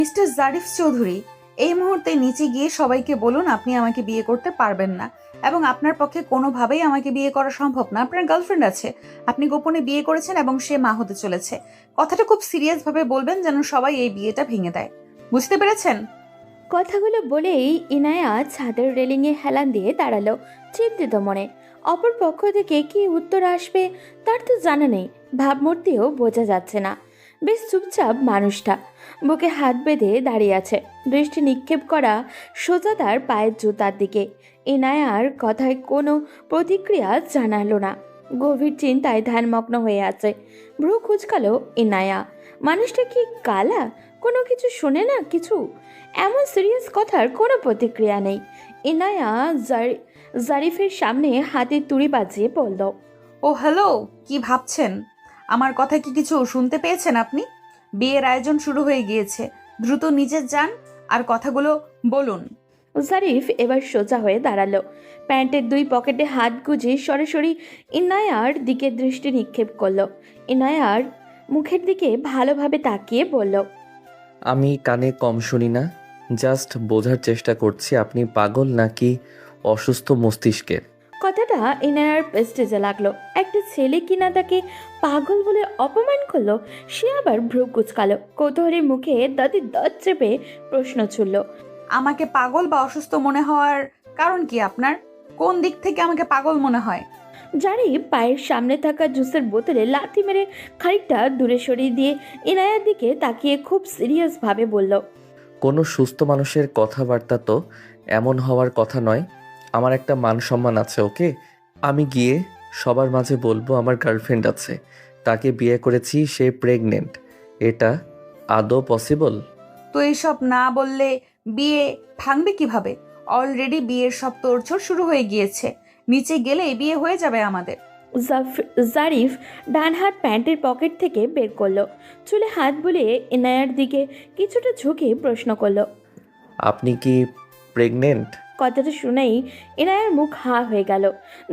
Mister Zarif Chowdhury, এই মুহূর্তে নিচে গিয়ে সবাইকে বলুন আপনি আমাকে বিয়ে করতে পারবেন না এবং আপনার পক্ষে কোনোভাবেই আমাকে বিয়ে করা সম্ভব না। আপনার গার্লফ্রেন্ড আছে, আপনি গোপনে বিয়ে করেছেন এবং সে মা হতে চলেছে। কথাটা খুব সিরিয়াস ভাবে বলবেন যেন সবাই এই বিয়েটা ভেঙে দেয়। বুঝতে পেরেছেন? কথাগুলো বলেই ইনায়া ছাদের রেলিংয়ে হেলান দিয়ে দাঁড়ালো চিন্তিত মনে। অপর পক্ষ থেকে কি উত্তর আসবে তার তো জানা নেই, ভাবমূর্তিও বোঝা যাচ্ছে না। বেশ চুপচাপ মানুষটা, বুকে হাত বেঁধে দাঁড়িয়ে আছে, দৃষ্টি নিক্ষেপ করা সোজা তার পায়ের জুতার দিকে। ইনায়ার কথায় কোনো প্রতিক্রিয়া জানালো না, গভীর চিন্তায় ধ্যানমগ্ন হয়ে আছে। ভ্রু কুঁচকালো ইনায়া। মানুষটা কি কালা? কোনো কিছু শোনে না কিছু? এমন সিরিয়াস কথার কোনো প্রতিক্রিয়া নেই। ইনায়া জারিফের সামনে হাতে তুড়ি বাজিয়ে বলল, ও হ্যালো, কি ভাবছেন? আমার কথা কি কিছু শুনতে পেয়েছেন আপনি? বিয়ের আয়োজন শুরু হয়ে গিয়েছে, দ্রুত নিচে যান আর কথাগুলো বলুন। জারিফ এবার সোজা হয়ে দাঁড়ালো, প্যান্টের দুই পকেটে হাত গুজে সরাসরি ইনায়ার দিকে দৃষ্টি নিক্ষেপ করলো। ইনায়ার মুখের দিকে ভালোভাবে তাকিয়ে বলল, আমি কানে কম শুনি না, জাস্ট বোঝার চেষ্টা করছি আপনি পাগল নাকি অসুস্থ মস্তিষ্কের। কথাটা ইনায়ার পেস্টেজে লাগলো। একটা ছেলে কিনা তাকে পাগল বলে অপমান করলো, সে আবার ভ্রু কুচকালো। কৌতূহলী মুখে দাঁতে দাঁত চেপে প্রশ্ন ছুড়ল, আমাকে পাগল বা অসুস্থ মনে হওয়ার কারণ কি আপনার? কোন দিক থেকে আমাকে পাগল মনে হয়? জারি পায়ের সামনে থাকা জুসের বোতলে লাথি মেরে খানিকটা দূরে সরিয়ে দিয়ে ইনায়ার দিকে তাকিয়ে খুব সিরিয়াস ভাবে বলল, কোনো সুস্থ মানুষের কথাবার্তা তো এমন হওয়ার কথা নয়। আমার একটা মান সম্মান আছে, ওকে? আমি গিয়ে সবার মাঝে বলবো আমার গার্লফ্রেন্ড আছে, তাকে বিয়ে করেছি, সে প্রেগনেন্ট। এটা আদৌ পসিবল? তো এইসব না বললে বিয়ে ভাঙবে কিভাবে? অলরেডি বিয়ের সব তোড়জোড় শুরু হয়ে গিয়েছে, নিচে গেলেই বিয়ে হয়ে যাবে আমাদের। জারিফ ডান হাত প্যান্টের পকেট থেকে বের করলো, চুলে হাত বুলিয়ে ইনায়ার দিকে কিছুটা ঝুঁকে প্রশ্ন করলো। আপনি কি প্রেগনেন্ট? কথাটা শুনেই ইনায়ার মুখ হাঁ হয়ে গেল,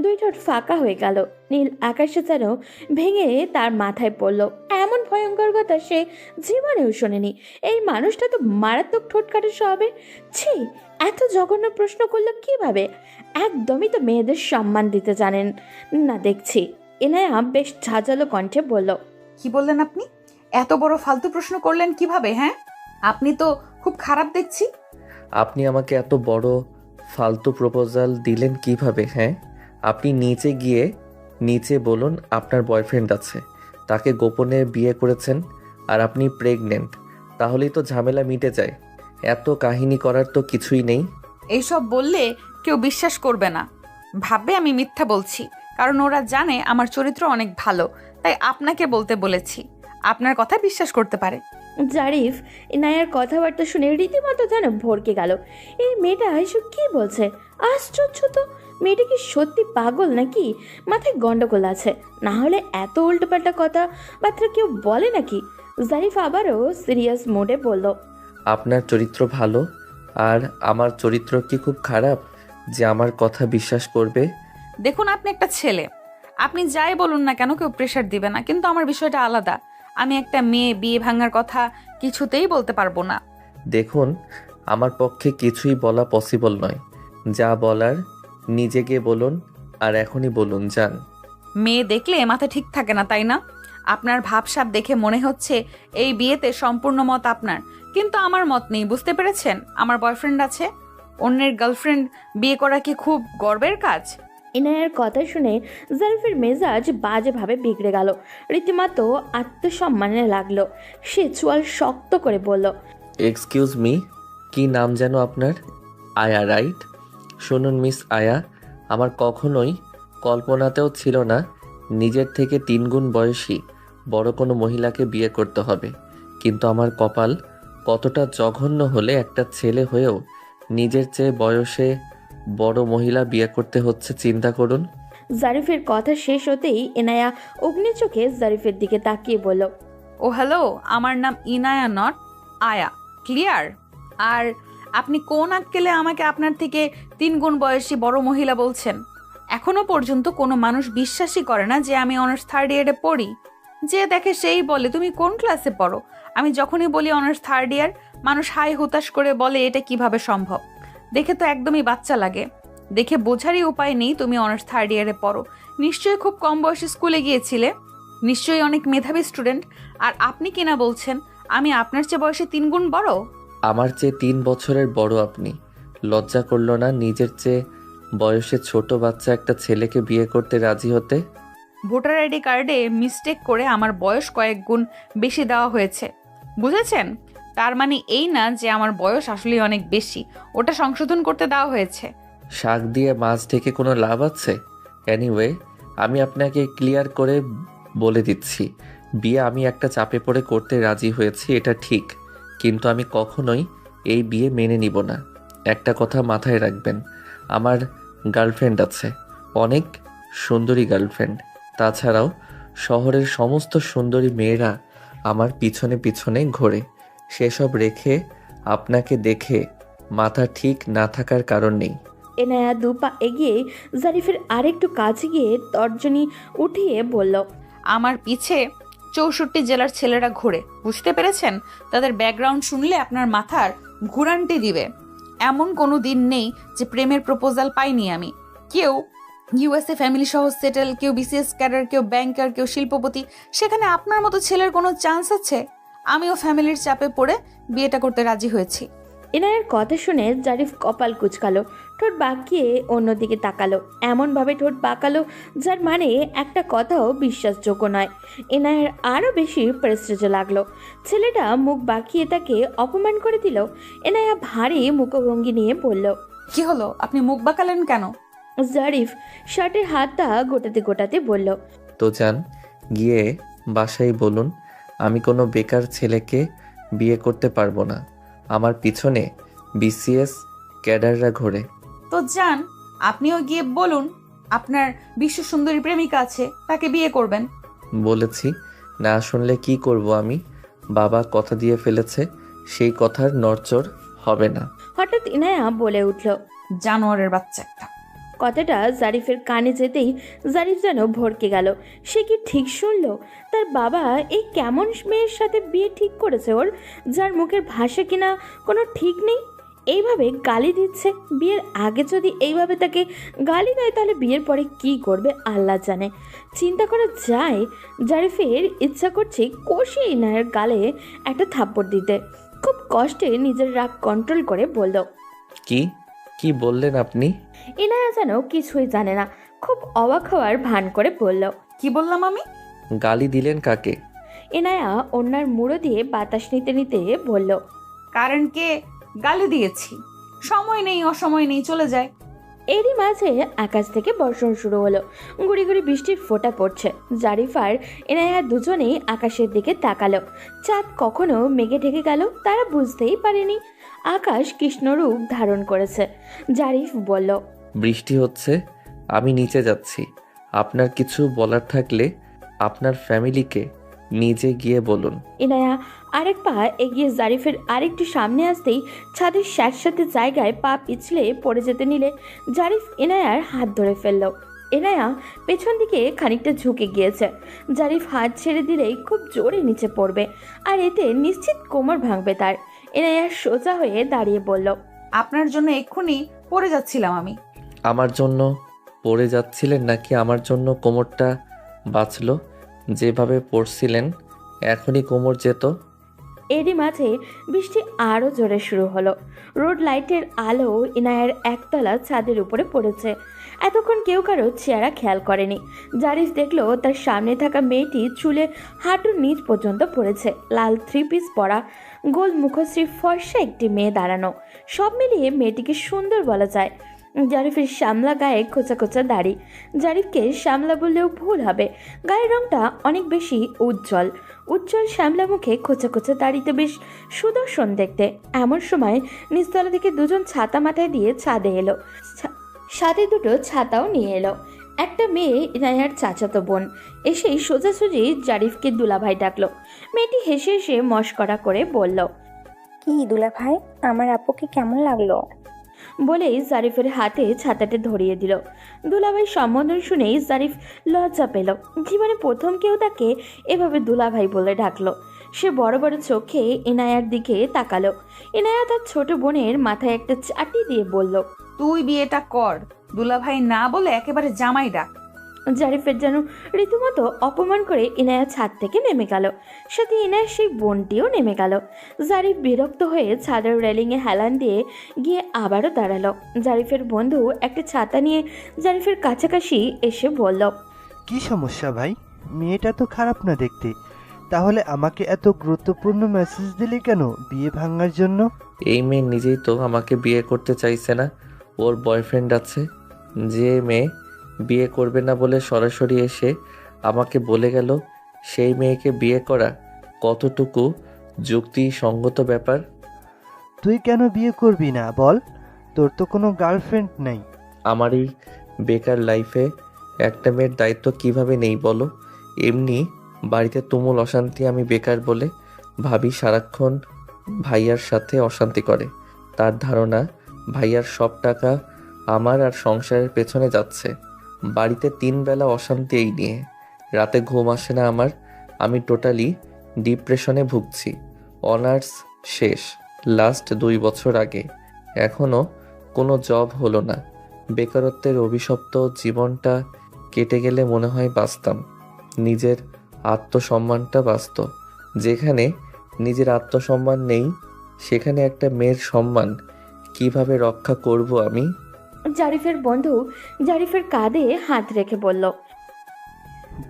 দুই ঠোঁট ফাঁকা হয়ে গেল। নীল আকাশে যেন ভেঙে তার মাথায় পড়ল। এমন ভয়ঙ্কর কথা সে জীবনেও শোনেনি। এই মানুষটা তো মারাত্মক ঠোঁট কাটা স্বভাবের। ছি, এত জঘন্য প্রশ্ন করলো কিভাবে? একদমই তো মেয়েদের সম্মান দিতে জানেন না দেখছি। ইনায়া বেশ ঝাঁঝালো কণ্ঠে বলল, কি বললেন আপনি? এত বড় ফালতু প্রশ্ন করলেন কিভাবে? হ্যাঁ, আপনি তো খুব খারাপ দেখছি। আপনি আমাকে এত বড় ফালতু প্রপোজাল দিলেন কিভাবে? হ্যাঁ, আপনি নিচে বলুন আপনার বয়ফ্রেন্ড আছে, তাকে গোপনে বিয়ে করেছেন, আর আপনি প্রেগনেন্ট। তাহলেই তো ঝামেলা মিটে যায়। এত কাহিনী করার তো কিছুই নেই। এইসব বললে কেউ বিশ্বাস করবে না, ভাববে আমি মিথ্যা বলছি, কারণ ওরা জানে আমার চরিত্র অনেক ভালো, তাই আপনাকে বলতে বলেছি, আপনার কথা বিশ্বাস করতে পারে। জারিফ ইনায়ার কথাবার্তা শুনে রীতিমতো যেন ভরকে গেল। এই মেয়েটা এসব কি বলছে? আশ্চর্য তো, মেয়েটা কি সত্যি পাগল নাকি মাথায় গন্ডগোল আছে? না হলে এত উল্টোপাল্টা কথাবার্তা কেউ বলে নাকি? জারিফ আবারও সিরিয়াস মোডে বলল, আপনার চরিত্র ভালো আর আমার চরিত্র কি খুব খারাপ যে আমার কথা বিশ্বাস করবে? দেখুন, আপনি একটা ছেলে, আপনি যাই বলুন না কেন কেউ প্রেশার দিবে না, কিন্তু আমার বিষয়টা আলাদা। আমি একটা মেয়ে, বিয়ে ভাঙার কথা কিছুতেই বলতে পারবো না। দেখুন, আমার পক্ষে কিছুই বলা পসিবল নয়। যা বলার নিজেকে বলুন, আর এখনই বলুন, যান। মেয়ে দেখলে মাথা ঠিক থাকে না, তাই না? আপনার ভাবসাব দেখে মনে হচ্ছে এই বিয়েতে সম্পূর্ণ মত আপনার, কিন্তু আমার মত নেই, বুঝতে পেরেছেন? আমার বয়ফ্রেন্ড আছে, অন্যের গার্লফ্রেন্ড বিয়ে করা কি খুব গর্বের কাজ? ইনায়ার কথা শুনে জারিফের মেজাজ বাজেভাবে বিগড়ে গেল, রীতিমতো আত্মসম্মানে লাগলো। সে চোয়াল শক্ত করে বলল, এক্সকিউজ মি, কি নাম যেন আপনার? আয়া, রাইট? শুনুন মিস আয়া, আমার কখনোই কল্পনাতেও ছিল না নিজের থেকে 3 গুণ বয়সী বড় কোনো মহিলাকে বিয়ে করতে হবে। কিন্তু আমার কপাল কতটা জঘন্য হলে একটা ছেলে হয়েও নিজের চেয়ে বয়সে বড় মহিলা বিয়ে করতে হচ্ছে, চিন্তা করুন। জারিফের কথা শেষ হতেই ইনায়া অগ্নি চোখে জারিফের দিকে তাকিয়ে বলল, ও হ্যালো, আমার নাম ইনায়া, নট আয়া, ক্লিয়ার? আর আপনি কোন আক্কেলে আমাকে আপনার থেকে 3 গুণ বয়সী বড় মহিলা বলছেন? এখনো পর্যন্ত কোনো মানুষ বিশ্বাসই করে না যে আমি অনার্স থার্ড ইয়ারে পড়ি। যে দেখে সেই বলে তুমি কোন ক্লাসে পড়ো। আমি যখনই বলি অনার্স 3rd ইয়ার, মানুষ হাই হুতাশ করে বলে এটা কিভাবে সম্ভব। দেখে তো একদমই বাচ্চা লাগে। দেখে বোঝারই উপায় নেই তুমি অনার্স 3rd ইয়ারে পড়ো। নিশ্চয়ই খুব কম বয়সে স্কুলে গিয়েছিলে, নিশ্চয়ই অনেক মেধাবী স্টুডেন্ট। আর আপনি কিনা বলছেন আমি আপনার চেয়ে বয়সে 3 গুণ বড়। আমার চেয়ে 3 বছরের বড় আপনি। লজ্জা করলো না নিজের চেয়ে বয়সে ছোট বাচ্চা একটা ছেলেকে বিয়ে করতে রাজি হতে? ভোটার আইডি কার্ডে মিস্টেক করে আমার বয়স কয়েক গুণ বেশি দেওয়া হয়েছে, বুঝেছেন? তার মানে এই না যে আমার বয়স আসলেই অনেক বেশি, ওটা সংশোধন করতে দেওয়া হয়েছে। শাক দিয়ে মাছ ঢেকে কোনো লাভ আছে? এনিওয়ে, আমি আপনাকে ক্লিয়ার করে বলে দিচ্ছি, বিয়ে আমি একটা চাপে পড়ে করতে রাজি হয়েছি, এটা ঠিক। কিন্তু আমি কখনোই এই বিয়ে মেনে নিব না। একটা কথা মাথায় রাখবেন, আমার গার্লফ্রেন্ড আছে, অনেক সুন্দরী গার্লফ্রেন্ড। তাছাড়াও শহরের সমস্ত সুন্দরী মেয়েরা আমার পিছনে পিছনে ঘোরে। সেসব রেখে আপনাকে দেখে মাথা ঠিক না থাকার কারণ নেই। এনায়া 2 পা এগিয়ে জারিফের আরেকটু কাছে গিয়ে তর্জনী উঠিয়ে বলল, আমার পিছে 64 জেলার ছেলেরা ঘোরে, বুঝতে পেরেছেন? তাদের ব্যাকগ্রাউন্ড শুনলে আপনার মাথার ঘুরান্টি দিবে। এমন কোনো দিন নেই যে প্রেমের প্রপোজাল পাইনি আমি। কেউ ইউএসএ ফ্যামিলি সহ সেটেল, কেউ বিসিএস ক্যাডার, কেউ ব্যাংকার, কেউ শিল্পপতি। সেখানে আপনার মতো ছেলের কোনো চান্স আছে? আমিও ফ্যামিলির চাপে পড়ে বিয়েটা করতে রাজি হয়েছি। এনায়ার কথা শুনে জারিফ কপাল কুচকালো, ঠোঁট বাঁকিয়ে অন্যদিকে তাকালো, এমনভাবে ঠোঁট বাঁকালো যার মানে একটা কথাও বিশ্বাসযোগ্য নয়। এনায়ার আরও বেশি প্রেস্টেজ লাগলো। ছেলেটা মুখ বাঁকিয়ে তাকে অপমান করে দিল। এনায়া ভারী মুখভঙ্গি নিয়ে বলল, কি হলো, আপনি মুখ বাঁকালেন কেন? জারিফ শার্টের হাতটা গোটাতে গোটাতে বলল, তো যান, গিয়ে বাসায় বলুন আমি কোনো বেকার ছেলেকে বিয়ে করতে পারবো না। আমার পিছনে বিসিএস ক্যাডাররা ঘোরে। তো যান, আপনিও গিয়ে বলুন আপনার বিশ্ব সুন্দরী প্রেমিকা আছে, তাকে বিয়ে করবেন। বলেছি, না শুনলে কি করব আমি? বাবা কথা দিয়ে ফেলেছে, সেই কথার নড়চড় হবে না। হঠাৎ ইনায়া বলে উঠল। জানোয়ারের বাচ্চা একটা। কথাটা জারিফের কানে যেতেই জারিফ যেন ভড়কে গেল। সে কি ঠিক শুনল? তার বাবা এই কেমন মেয়ের সাথে বিয়ে ঠিক করেছে ওর, যার মুখের ভাষা কিনা কোনো ঠিক নেই। এইভাবে গালি দিচ্ছে। বিয়ের আগে যদি এইভাবে তাকে গালি দেয় তাহলে বিয়ের পরে কি করবে আল্লাহ জানে। চিন্তা করা যায়। জারিফের ইচ্ছা করছে কষিয়ে ইনায়ের গালে একটা থাপ্পড় দিতে। খুব কষ্টে নিজের রাগ কন্ট্রোল করে বলল, কি কি বললেন আপনি? ইনায়া যেন কিছুই জানে না, খুব অবাক হওয়ার ভান করে বলল, কি বললাম আমি? গালি দিলেন কাকে? ইনায়া ওনার মুড়ো দিয়ে বাতাস নিতে নিতে বলল, কারণকে গালি দিয়েছি। সময় নেই, অসময় নেই, চলে যায়। এরই মাঝে আকাশ থেকে বর্ষণ শুরু হলো। গুড়ি গুড়ি বৃষ্টির ফোঁটা পড়ছে। জারিফ আর ইনায়া দুজনেই আকাশের দিকে তাকালো। চাঁদ কখনো মেঘে ঢেকে গেল তারা বুঝতেই পারেনি। আকাশ কৃষ্ণরূপ ধারণ করেছে। জারিফ বলল, বৃষ্টি হচ্ছে, আমি নিচে যাচ্ছি। আপনার কিছু বলার থাকলে আপনার ফ্যামিলিকে নিজে গিয়ে বলুন। ইনায়া আরেক পা এগিয়ে জারিফের আরেকটু সামনে আসতেই ছাদের স্যাঁতস্যাঁতে জায়গায় পা পিছলে পড়ে যেতে নিলে জারিফ ইনায়ার হাত ধরে ফেলল। ইনায়া পেছন দিকে খানিকটা ঝুঁকে গিয়েছে। জারিফ হাত ছেড়ে দিলেই খুব জোরে নিচে পড়বে, আর এতে নিশ্চিত কোমর ভাঙবে তার। ইনায়া সোজা হয়ে দাঁড়িয়ে বলল, আপনার জন্য এক্ষুনি পড়ে যাচ্ছিলাম আমি। আমার জন্য পড়ে যাচ্ছিলেন নাকি আমার জন্য কোমরটা বাঁচলো? যেভাবে পড়ছিলেন এখনই কোমর যেত। এরই মাঝে বৃষ্টি আরও জোরে শুরু হলো। রোড লাইটের আলো ইনায়ার একতলা ছাদের উপরে পড়েছে। এতক্ষণ কেউ কারো চেহারা খেয়াল করেনি। জারিফ দেখলো তার সামনে থাকা মেয়েটি চুলে হাঁটুর নিচ পর্যন্ত পড়েছে। লাল 3 পিস পরা, গোল মুখশ্রী, ফর্সা একটি মেয়ে দাঁড়ানো। সব মিলিয়ে মেয়েটিকে সুন্দর বলা যায়। জারিফের শ্যামলা গায়ে খোঁচা খোঁচা দাড়ি। জারিফকে শ্যামলা বললেও ভুল হবে, গায়ের রংটা অনেক বেশি উজ্জ্বল। উজ্জ্বল শ্যামলা মুখে খোঁচা খোঁচা দাড়িতে বেশ সুদর্শন দেখতে। এমন সময় নিচতলা থেকে দুজন ছাতা মাথায় দিয়ে ছাদে এলো। সাথে দুটো ছাতাও নিয়ে এলো। একটা মেয়ে ইনায়ার চাচাতো বোন এসেই সোজাসুজি জারিফকে দুলাভাই ডাকলো। মেয়েটি হেসে হেসে মশকরা করে বলল, কি দুলা ভাই, আমার আপুকে কেমন লাগলো? বলেই জারিফের হাতে ছাতাটা ধরিয়ে দিল। দুলাভাই সম্বোধন শুনেই জারিফ লজ্জা পেল। জীবনে প্রথম কেউ তাকে এভাবে দুলাভাই বলে ডাকলো। সে বড় বড় চোখে ইনায়ার দিকে তাকালো। ইনায়া তার ছোট বোনের মাথায় একটা চাটি দিয়ে বলল, তুই বিয়েটা কর, দুলাভাই না বলে একেবারে জামাই ডাক। জারিফের যেন রীতিমতো অপমান করে ইনায়া ছাদ থেকে নেমে গেল। সাথে ইনায়ার সেই বোনটিও নেমে গেল। জারিফ বিরক্ত হয়ে ছাদের রেলিংয়ে হেলান দিয়ে গিয়ে আবারও দাঁড়ালো। জারিফের বন্ধু একটা ছাতা নিয়ে জারিফের কাছাকাছি এসে বলল, কি সমস্যা ভাই? মেয়েটা তো খারাপ না দেখতে, তাহলে আমাকে এত গুরুত্বপূর্ণ মেসেজ দিলে কেন বিয়ে ভাঙার জন্য? এই মেয়ে নিজেই তো আমাকে বিয়ে করতে চাইছে না, ওর বয়ফ্রেন্ড আছে। যে মেয়ে বিয়ে করবে না বলে সরাসরি এসে আমাকে বলে গেল, সেই মেয়েকে বিয়ে করা কতটুকু যুক্তিসঙ্গত ব্যাপার? তুই কেন বিয়ে করবি না বল? তোর তো কোনো গার্লফ্রেন্ড নেই। আমার এই বেকার লাইফে একটা মেয়ের দায়িত্ব কিভাবে নেই বলো? এমনি বাড়িতে তুমুল অশান্তি, আমি বেকার বলে ভাবি সারাক্ষণ ভাইয়ার সাথে অশান্তি করে। তার ধারণা ভাইয়ার সব টাকা আমার আর সংসারের পেছনে যাচ্ছে। বাড়িতে 3 বেলা অশান্তি এই নিয়ে, রাতে ঘুম আসে না আমার। আমি টোটালি ডিপ্রেশনে ভুগছি। অনার্স শেষ লাস্ট 2 বছর আগে, এখনও কোনো জব হলো না। বেকারত্বের অভিশপ্ত জীবনটা কেটে গেলে মনে হয় বাঁচতাম, নিজের আত্মসম্মানটা বাঁচত। যেখানে নিজের আত্মসম্মান নেই, সেখানে একটা মেয়ের সম্মান কিভাবে রক্ষা করব আমি? জারিফের বন্ধু জারিফের কাঁধে হাত রেখে বলল,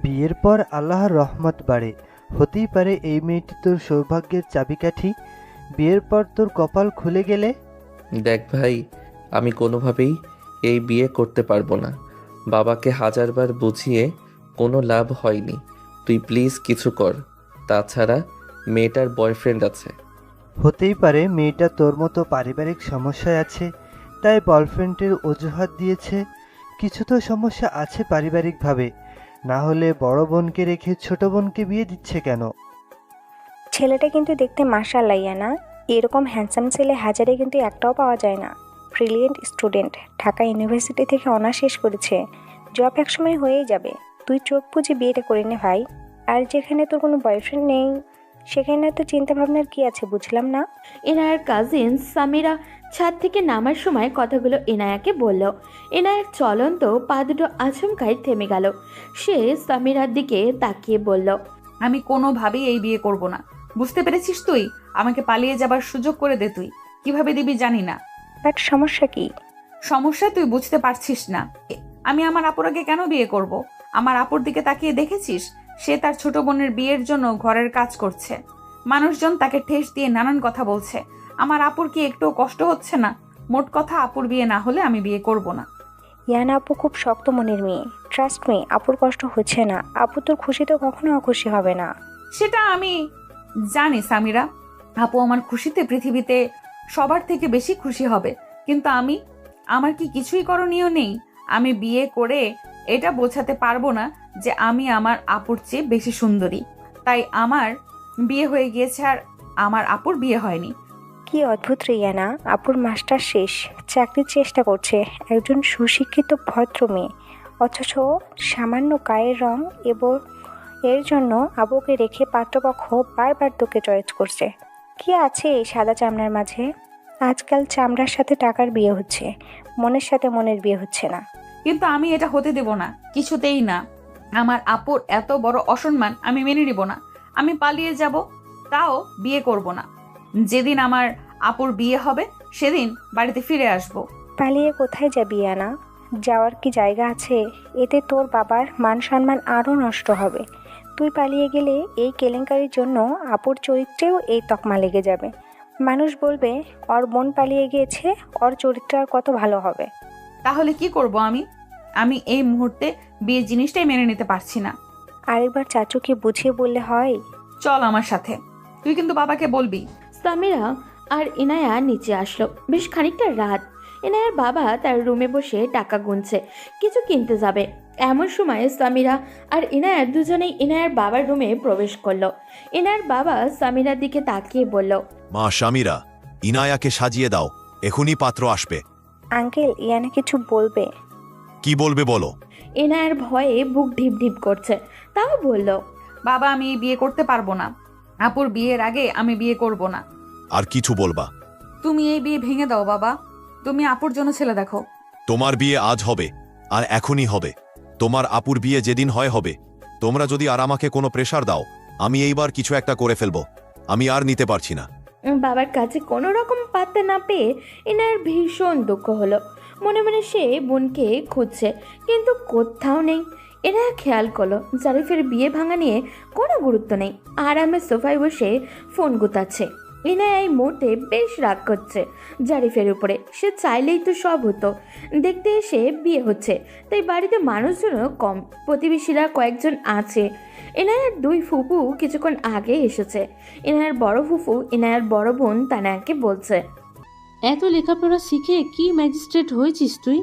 বিয়ের পর আল্লাহর রহমত বাড়ে, হতেই পারে এই মেয়েটি তোর সৌভাগ্যের চাবিকাঠি। বিয়ের পর তোর কপাল খুলে গেলে। দেখ ভাই, আমি কোনোভাবেই এই বিয়ে করতে পারবো না। বাবাকে 1000বার বুঝিয়ে কোনো লাভ হয়নি। তুই প্লিজ কিছু কর। তাছাড়া মেয়েটার বয়ফ্রেন্ড আছে। হতেই পারে মেয়েটা তোর মতো পারিবারিক সমস্যায় আছে, তাই বয়ফ্রেন্ডের অজুহাত দিয়েছে। কিছু তো সমস্যা আছে পারিবারিকভাবে, না হলে বড় বোনকে রেখে ছোট বোনকে বিয়ে দিচ্ছে কেন? ছেলেটা কিন্তু দেখতে মাশাআল্লাহ না, এরকম হ্যান্ডসাম ছেলে হাজারে কিন্তু একটাও পাওয়া যায় না। ব্রিলিয়েন্ট স্টুডেন্ট, ঢাকা ইউনিভার্সিটি থেকে অনার্স শেষ করেছে, জব একসময় হয়েই যাবে। তুই চোখ বুঝে বিয়েটা করে নে ভাই। আর যেখানে তোর কোনো বয়ফ্রেন্ড নেই সেখানে তো চিন্তা ভাবনার কি আছে বুঝলাম না। ইনায়ার কাজিন সামিরা ছাদ থেকে নামার সময় কথাগুলো ইনায়াকে বলল। ইনায়ার চলন্ত পা দুটো আচমকাই থেমে গেল। সে সামিরার দিকে তাকিয়ে বলল, আমি কোনোভাবেই এই বিয়ে করব না। বুঝতে পেরেছিস তুই? আমাকে পালিয়ে যাবার সুযোগ করে দে তুই। কিভাবে দিবি জানি না। বাট সমস্যা কি? সমস্যা তুই বুঝতে পারছিস না। আমি আমার আপুরাকে কেন বিয়ে করব? আমার আপুর দিকে তাকিয়ে দেখেছিস? সে তার ছোট বোনের বিয়ের জন্য ঘরের কাজ করছে। মানুষজন তাকে ঠেস দিয়ে নানান কথা বলছে। আমার আপুর কি একটুও কষ্ট হচ্ছে না? মোট কথা, আপুর বিয়ে না হলে আমি বিয়ে করব না। ইয়ানা আপু খুব শক্ত মনের মেয়ে, ট্রাস্ট মি, আপুর কষ্ট হচ্ছে না। আপু তোর খুশিতে কখনো অখুশি হবে না। সেটা আমি জানি সামিরা। আপু আমার খুশিতে পৃথিবীতে সবার থেকে বেশি খুশি হবে। কিন্তু আমার কি কিছুই করণীয় নেই? আমি বিয়ে করে এটা বোঝাতে পারবো না যে আমি আমার আপুর চেয়ে বেশি সুন্দরী। তাই আমার বিয়ে হয়ে গিয়েছে আর আমার আপুর বিয়ে হয়নি। কি অদ্ভুত রে ইয়ানা, আপুর মাস্টার শেষ, চাকরির চেষ্টা করছে, একজন সুশিক্ষিত ভদ্র মেয়ে, অথচ সামান্য গায়ের রং এবং এর জন্য আবুকে রেখে পাত্রপক্ষ বারবার তোকে চয়েস করছে। কি আছে এই সাদা চামড়ার মাঝে? আজকাল চামড়ার সাথে টাকার বিয়ে হচ্ছে, মনের সাথে মনের বিয়ে হচ্ছে না। কিন্তু আমি এটা হতে দেব না, কিছুতেই না। আমার আপুর এত বড় অসম্মান আমি মেনে নিব না। আমি পালিয়ে যাব, তাও বিয়ে করব না। যেদিন আমার আপুর বিয়ে হবে সেদিন বাড়িতে ফিরে আসব। পালিয়ে কোথায় যাবি ইয়ানা? যাওয়ার কি জায়গা আছে? এতে তোর বাবার মান সম্মান আরও নষ্ট হবে। তুই পালিয়ে গেলে এই কেলেঙ্কারির জন্য আপুর চরিত্রেও এই তকমা লেগে যাবে। মানুষ বলবে ওর বোন পালিয়ে গিয়েছে, ওর চরিত্র আর কত ভালো হবে। তাহলে কি করব আমি এই মুহূর্তে বিয়ে জিনিসটাই মেনে নিতে পারছি না। আরেকবার চাচুকে বুঝিয়ে বললে হয়। চল আমার সাথে, তুই কিন্তু বাবাকে বলবি। সামিরা আর ইনায়া নিচে আসলো। বেশ খানিকটা রাত। ইনায়ার বাবা তার রুমে বসে টাকা গুনছে, কিছু কিনতে যাবে। এমন সময় সামিরা আর ইনায়া দুজনেই ইনায়ার বাবার রুমে প্রবেশ করলো। ইনায়ার বাবা সামিরার দিকে তাকিয়ে বলল, মা সামিরা, ইনায়াকে সাজিয়ে দাও, এখনই পাত্র আসবে। আঙ্কেল, ইয়ানা কিছু বলবে। কি বলবে বলো? ইনায়ার ভয়ে বুক ঢিপ ঢিপ করছে, তাও বলল, বাবা আমি এই বিয়ে করতে পারবো না। আপুর বিয়ের আগে আমি বিয়ে করব না। আর কিছু বলবা? তুমি এই বিয়ে ভেঙে দাও বাবা। তুমি আপুর জন্য ছেলে দেখো। তোমার বিয়ে আজ হবে, আর এখনই হবে। তোমার আপুর বিয়ে যেদিন হয় হবে। তোমরা যদি আর আমাকে কোনো প্রেসার দাও, আমি এইবার কিছু একটা করে ফেলবো। আমি আর নিতে পারছি না। বাবার কাছে কোনো রকম পাত্তা না পেয়ে ইনায়ার ভীষণ দুঃখ হলো। মনে মনে সে বোনকে খুঁজছে, কিন্তু কোথাও নেই। এরা খেয়াল করলো জারিফের বিয়ে ভাঙা নিয়ে কোনো গুরুত্ব নেই, আরামে সোফায় বসে ফোন গুতাচ্ছে। ইনায়া এই মুহূর্তে বেশ রাগ করছে জারিফের উপরে। সে চাইলেই তো সব হতো। দেখতে এসে বিয়ে হচ্ছে, তাই বাড়িতে মানুষজনও কম, প্রতিবেশীরা কয়েকজন আছে। ইনায়ার দুই ফুফু কিছুক্ষণ আগে এসেছে। ইনায়ার বড় ফুফু ইনায়ার বড় বোন তানায়াকে বলছে, এত লেখাপড়া শিখে কি ম্যাজিস্ট্রেট হয়েছিস তুই?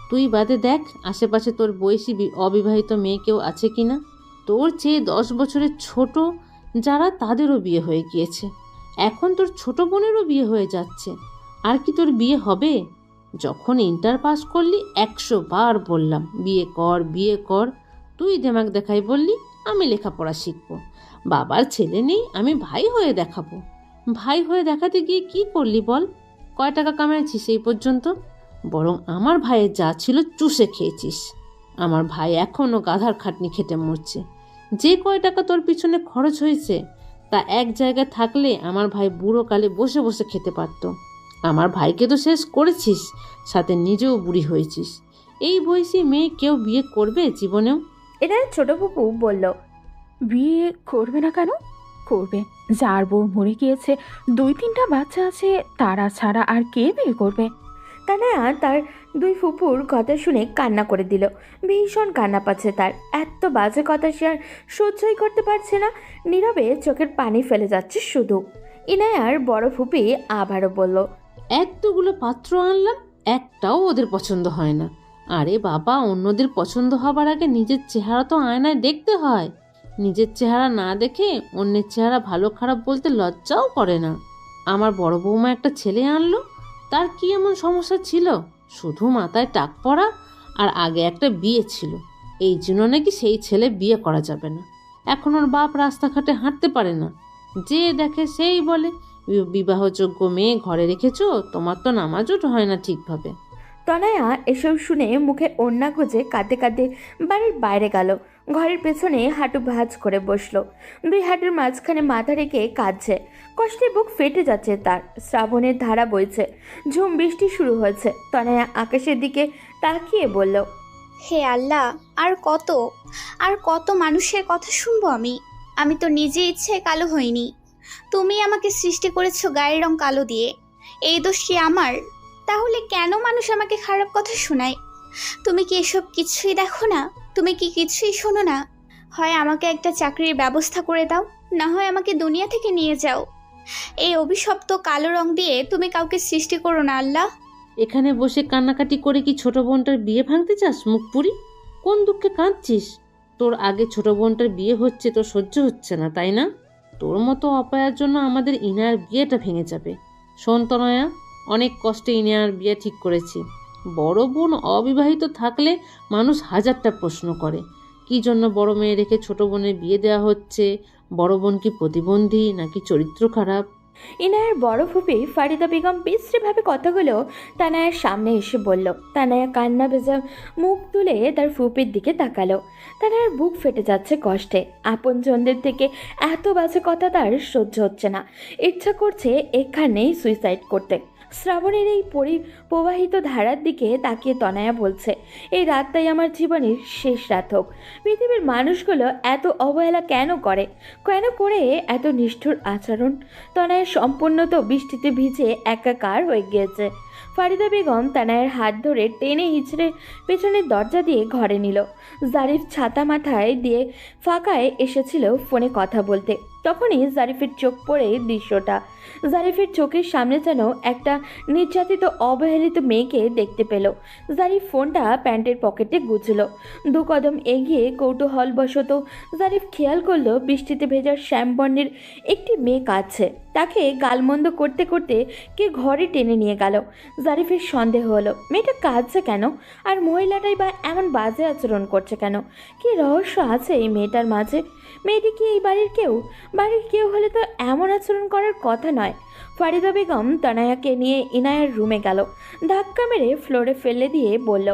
তুই বাদে দেখ আশেপাশে তোর বয়সী অবিবাহিত মেয়ে কেউ আছে কি না। তোর চেয়ে 10 বছরের ছোট যারা, তাদেরও বিয়ে হয়ে গিয়েছে। এখন তোর ছোট বোনেরও বিয়ে হয়ে যাচ্ছে। আর কি তোর বিয়ে হবে? যখন ইন্টার পাস করলি 100 বার বললাম বিয়ে কর বিয়ে কর। তুই দেমাক দেখাই বললি আমি লেখাপড়া শিখবো। বাবার ছেলে নেই, আমি ভাই হয়ে দেখাবো। ভাই হয়ে দেখাতে গিয়ে কি করলি বল? কয় টাকা কামাইছিস এই পর্যন্ত? বরং আমার ভাইয়ের যা ছিল চুষে খেয়েছিস। আমার ভাই এখনও গাধার খাটনি খেটে মরছে। যে কয় টাকা তোর পিছনে খরচ হয়েছে তা এক জায়গায় থাকলে আমার ভাই বুড়ো কালে বসে বসে খেতে পারত। আমার ভাইকে তো শেষ করেছিস, সাথে নিজেও বুড়ি হয়েছিস। এই বয়সী মেয়ে কেউ বিয়ে করবে জীবনেও? ইনায়ার ছোট ফুফু বলল, বিয়ে করবে না কেন? করবে। যার বউ মরে গিয়েছে, 2-3টা বাচ্চা আছে, তারা ছাড়া আর কে বিয়ে করবে? তানায়া তার দুই ফুপুর কথা শুনে কান্না করে দিল। ভীষণ কান্না পাচ্ছে তার। এত বাজে কথা সে আর সহ্যই করতে পারছে না। নীরবে চোখের পানি ফেলে যাচ্ছে শুধু। ইনায়ার বড় ফুপি আবারও বলল, এতগুলো পাত্র আনলাম, একটাও ওদের পছন্দ হয় না। আরে বাবা, অন্যদের পছন্দ হবার আগে নিজের চেহারা তো আয়নায় দেখতে হয়। নিজের চেহারা না দেখে অন্যের চেহারা ভালো খারাপ বলতে লজ্জাও করে না। আমার বড় বৌমা একটা ছেলে আনলো, তার কি এমন সমস্যা ছিল? শুধু মাথায় টাক পড়া, আর আগে একটা বিয়ে ছিল। এই জন্য নাকি সেই ছেলে বিয়ে করা যাবে না। এখন ওর বাপ রাস্তাঘাটে হাঁটতে পারে না। যে দেখে সেই বলে বিবাহযোগ্য মেয়ে ঘরে রেখেছো, তোমার তো নামাজও হয় না ঠিকভাবে। তনয়া এসব শুনে মুখে ওড়না গুজে কাঁদতে কাঁদতে বাড়ির বাইরে গেল। ঘরের পেছনে হাঁটু ভাঁজ করে বসলো। দুই হাঁটুর মাঝখানে মাথা রেখে কাঁদছে। কষ্টে বুক ফেটে যাচ্ছে তার। শ্রাবণের ধারা বইছে, ঝুম বৃষ্টি শুরু হয়েছে। তনয়া আকাশের দিকে তাকিয়ে বলল, হে আল্লাহ, আর কত মানুষের কথা শুনবো আমি? আমি তো নিজে ইচ্ছে কালো হইনি। তুমি আমাকে সৃষ্টি করেছো গায়ের রং কালো দিয়ে। এই দোষ কি আমার? তাহলে কেন মানুষ আমাকে খারাপ কথা শোনায়? তুমি কি এসব কিছুই দেখো না? তুমি কি কিছুই শোনো না? হয় আমাকে একটা চাকরির ব্যবস্থা করে দাও, না হয় আমাকে দুনিয়া থেকে নিয়ে যাও। এই অভিশপ্ত কালো রং দিয়ে তুমি কাউকে সৃষ্টি করো না আল্লাহ। এখানে বসে কান্নাকাটি করে কি ছোট বোনটার বিয়ে ভাঙতে চাস মুখ পুরি? কোন দুঃখে কাঁদছিস? তোর আগে ছোট বোনটার বিয়ে হচ্ছে, তোর সহ্য হচ্ছে না তাই না? তোর মতো অপায়ার জন্য আমাদের ইনায়ার বিয়েটা ভেঙে যাবে। শোন তনয়া, অনেক কষ্টে ইনায়ার বিয়ে ঠিক করেছি। বড় বোন অবিবাহিত থাকলে মানুষ 1000টা প্রশ্ন করে, কি জন্য বড় মেয়ে রেখে ছোট বোনের বিয়ে দেওয়া হচ্ছে? বড় বোন কি প্রতিবন্ধী নাকি চরিত্র খারাপ? ইনায়ার বড় ফুপি ফারিদা বেগম বিশ্রীভাবে কথাগুলো তানায়ার সামনে এসে বলল। তানায়া কান্না ভেজা মুখ তুলে তার ফুপির দিকে তাকালো। তানায়ার বুক ফেটে যাচ্ছে কষ্টে। আপনজনদের থেকে এত বাজে কথা তার সহ্য হচ্ছে না। ইচ্ছা করছে এখানেই সুইসাইড করতে। শ্রাবণের এই প্রবাহিত ধারার দিকে তাকিয়ে তনয়া বলছে, এই রাতটাই আমার জীবনের শেষ রাত হোক। পৃথিবীর মানুষগুলো এত অবহেলা কেন করে এত নিষ্ঠুর আচরণ? তনয়া সম্পূর্ণ তো বৃষ্টিতে ভিজে একাকার হয়ে গিয়েছে। ফারিদা বেগম তানায়ের হাত ধরে টেনে হিঁচড়ে পেছনের দরজা দিয়ে ঘরে নিল। জারিফ ছাতা মাথায় দিয়ে ফাঁকায় এসেছিল ফোনে কথা বলতে। তখনই জারিফের চোখ পড়ে দৃশ্যটা। জারিফের চোখের সামনে যেন একটা নির্যাতিত অবহেলিত মেয়েকে দেখতে পেল। জারিফ ফোনটা প্যান্টের পকেটে গুছল। 2 কদম এগিয়ে কৌতূহলবশত জারিফ খেয়াল করলো বৃষ্টিতে ভেজা শ্যামবর্ণের একটি মেয়ে কাঁদছে। তাকে গালমন্দ করতে করতে কে ঘরে টেনে নিয়ে গেল। জারিফের সন্দেহ হলো মেয়েটা কাঁদছে কেন, আর মহিলাটাই বা এমন বাজে আচরণ করছে কেন? কি রহস্য আছে এই মেয়েটার মাঝে? মেয়েটি কি এই বাড়ির কেউ হলে তো এমন আচরণ করার কথা নয়। ফারিদা বেগম তনয়াকে নিয়ে ইনায়ার রুমে গেল, ধাক্কা মেরে ফ্লোরে ফেলে দিয়ে বলল,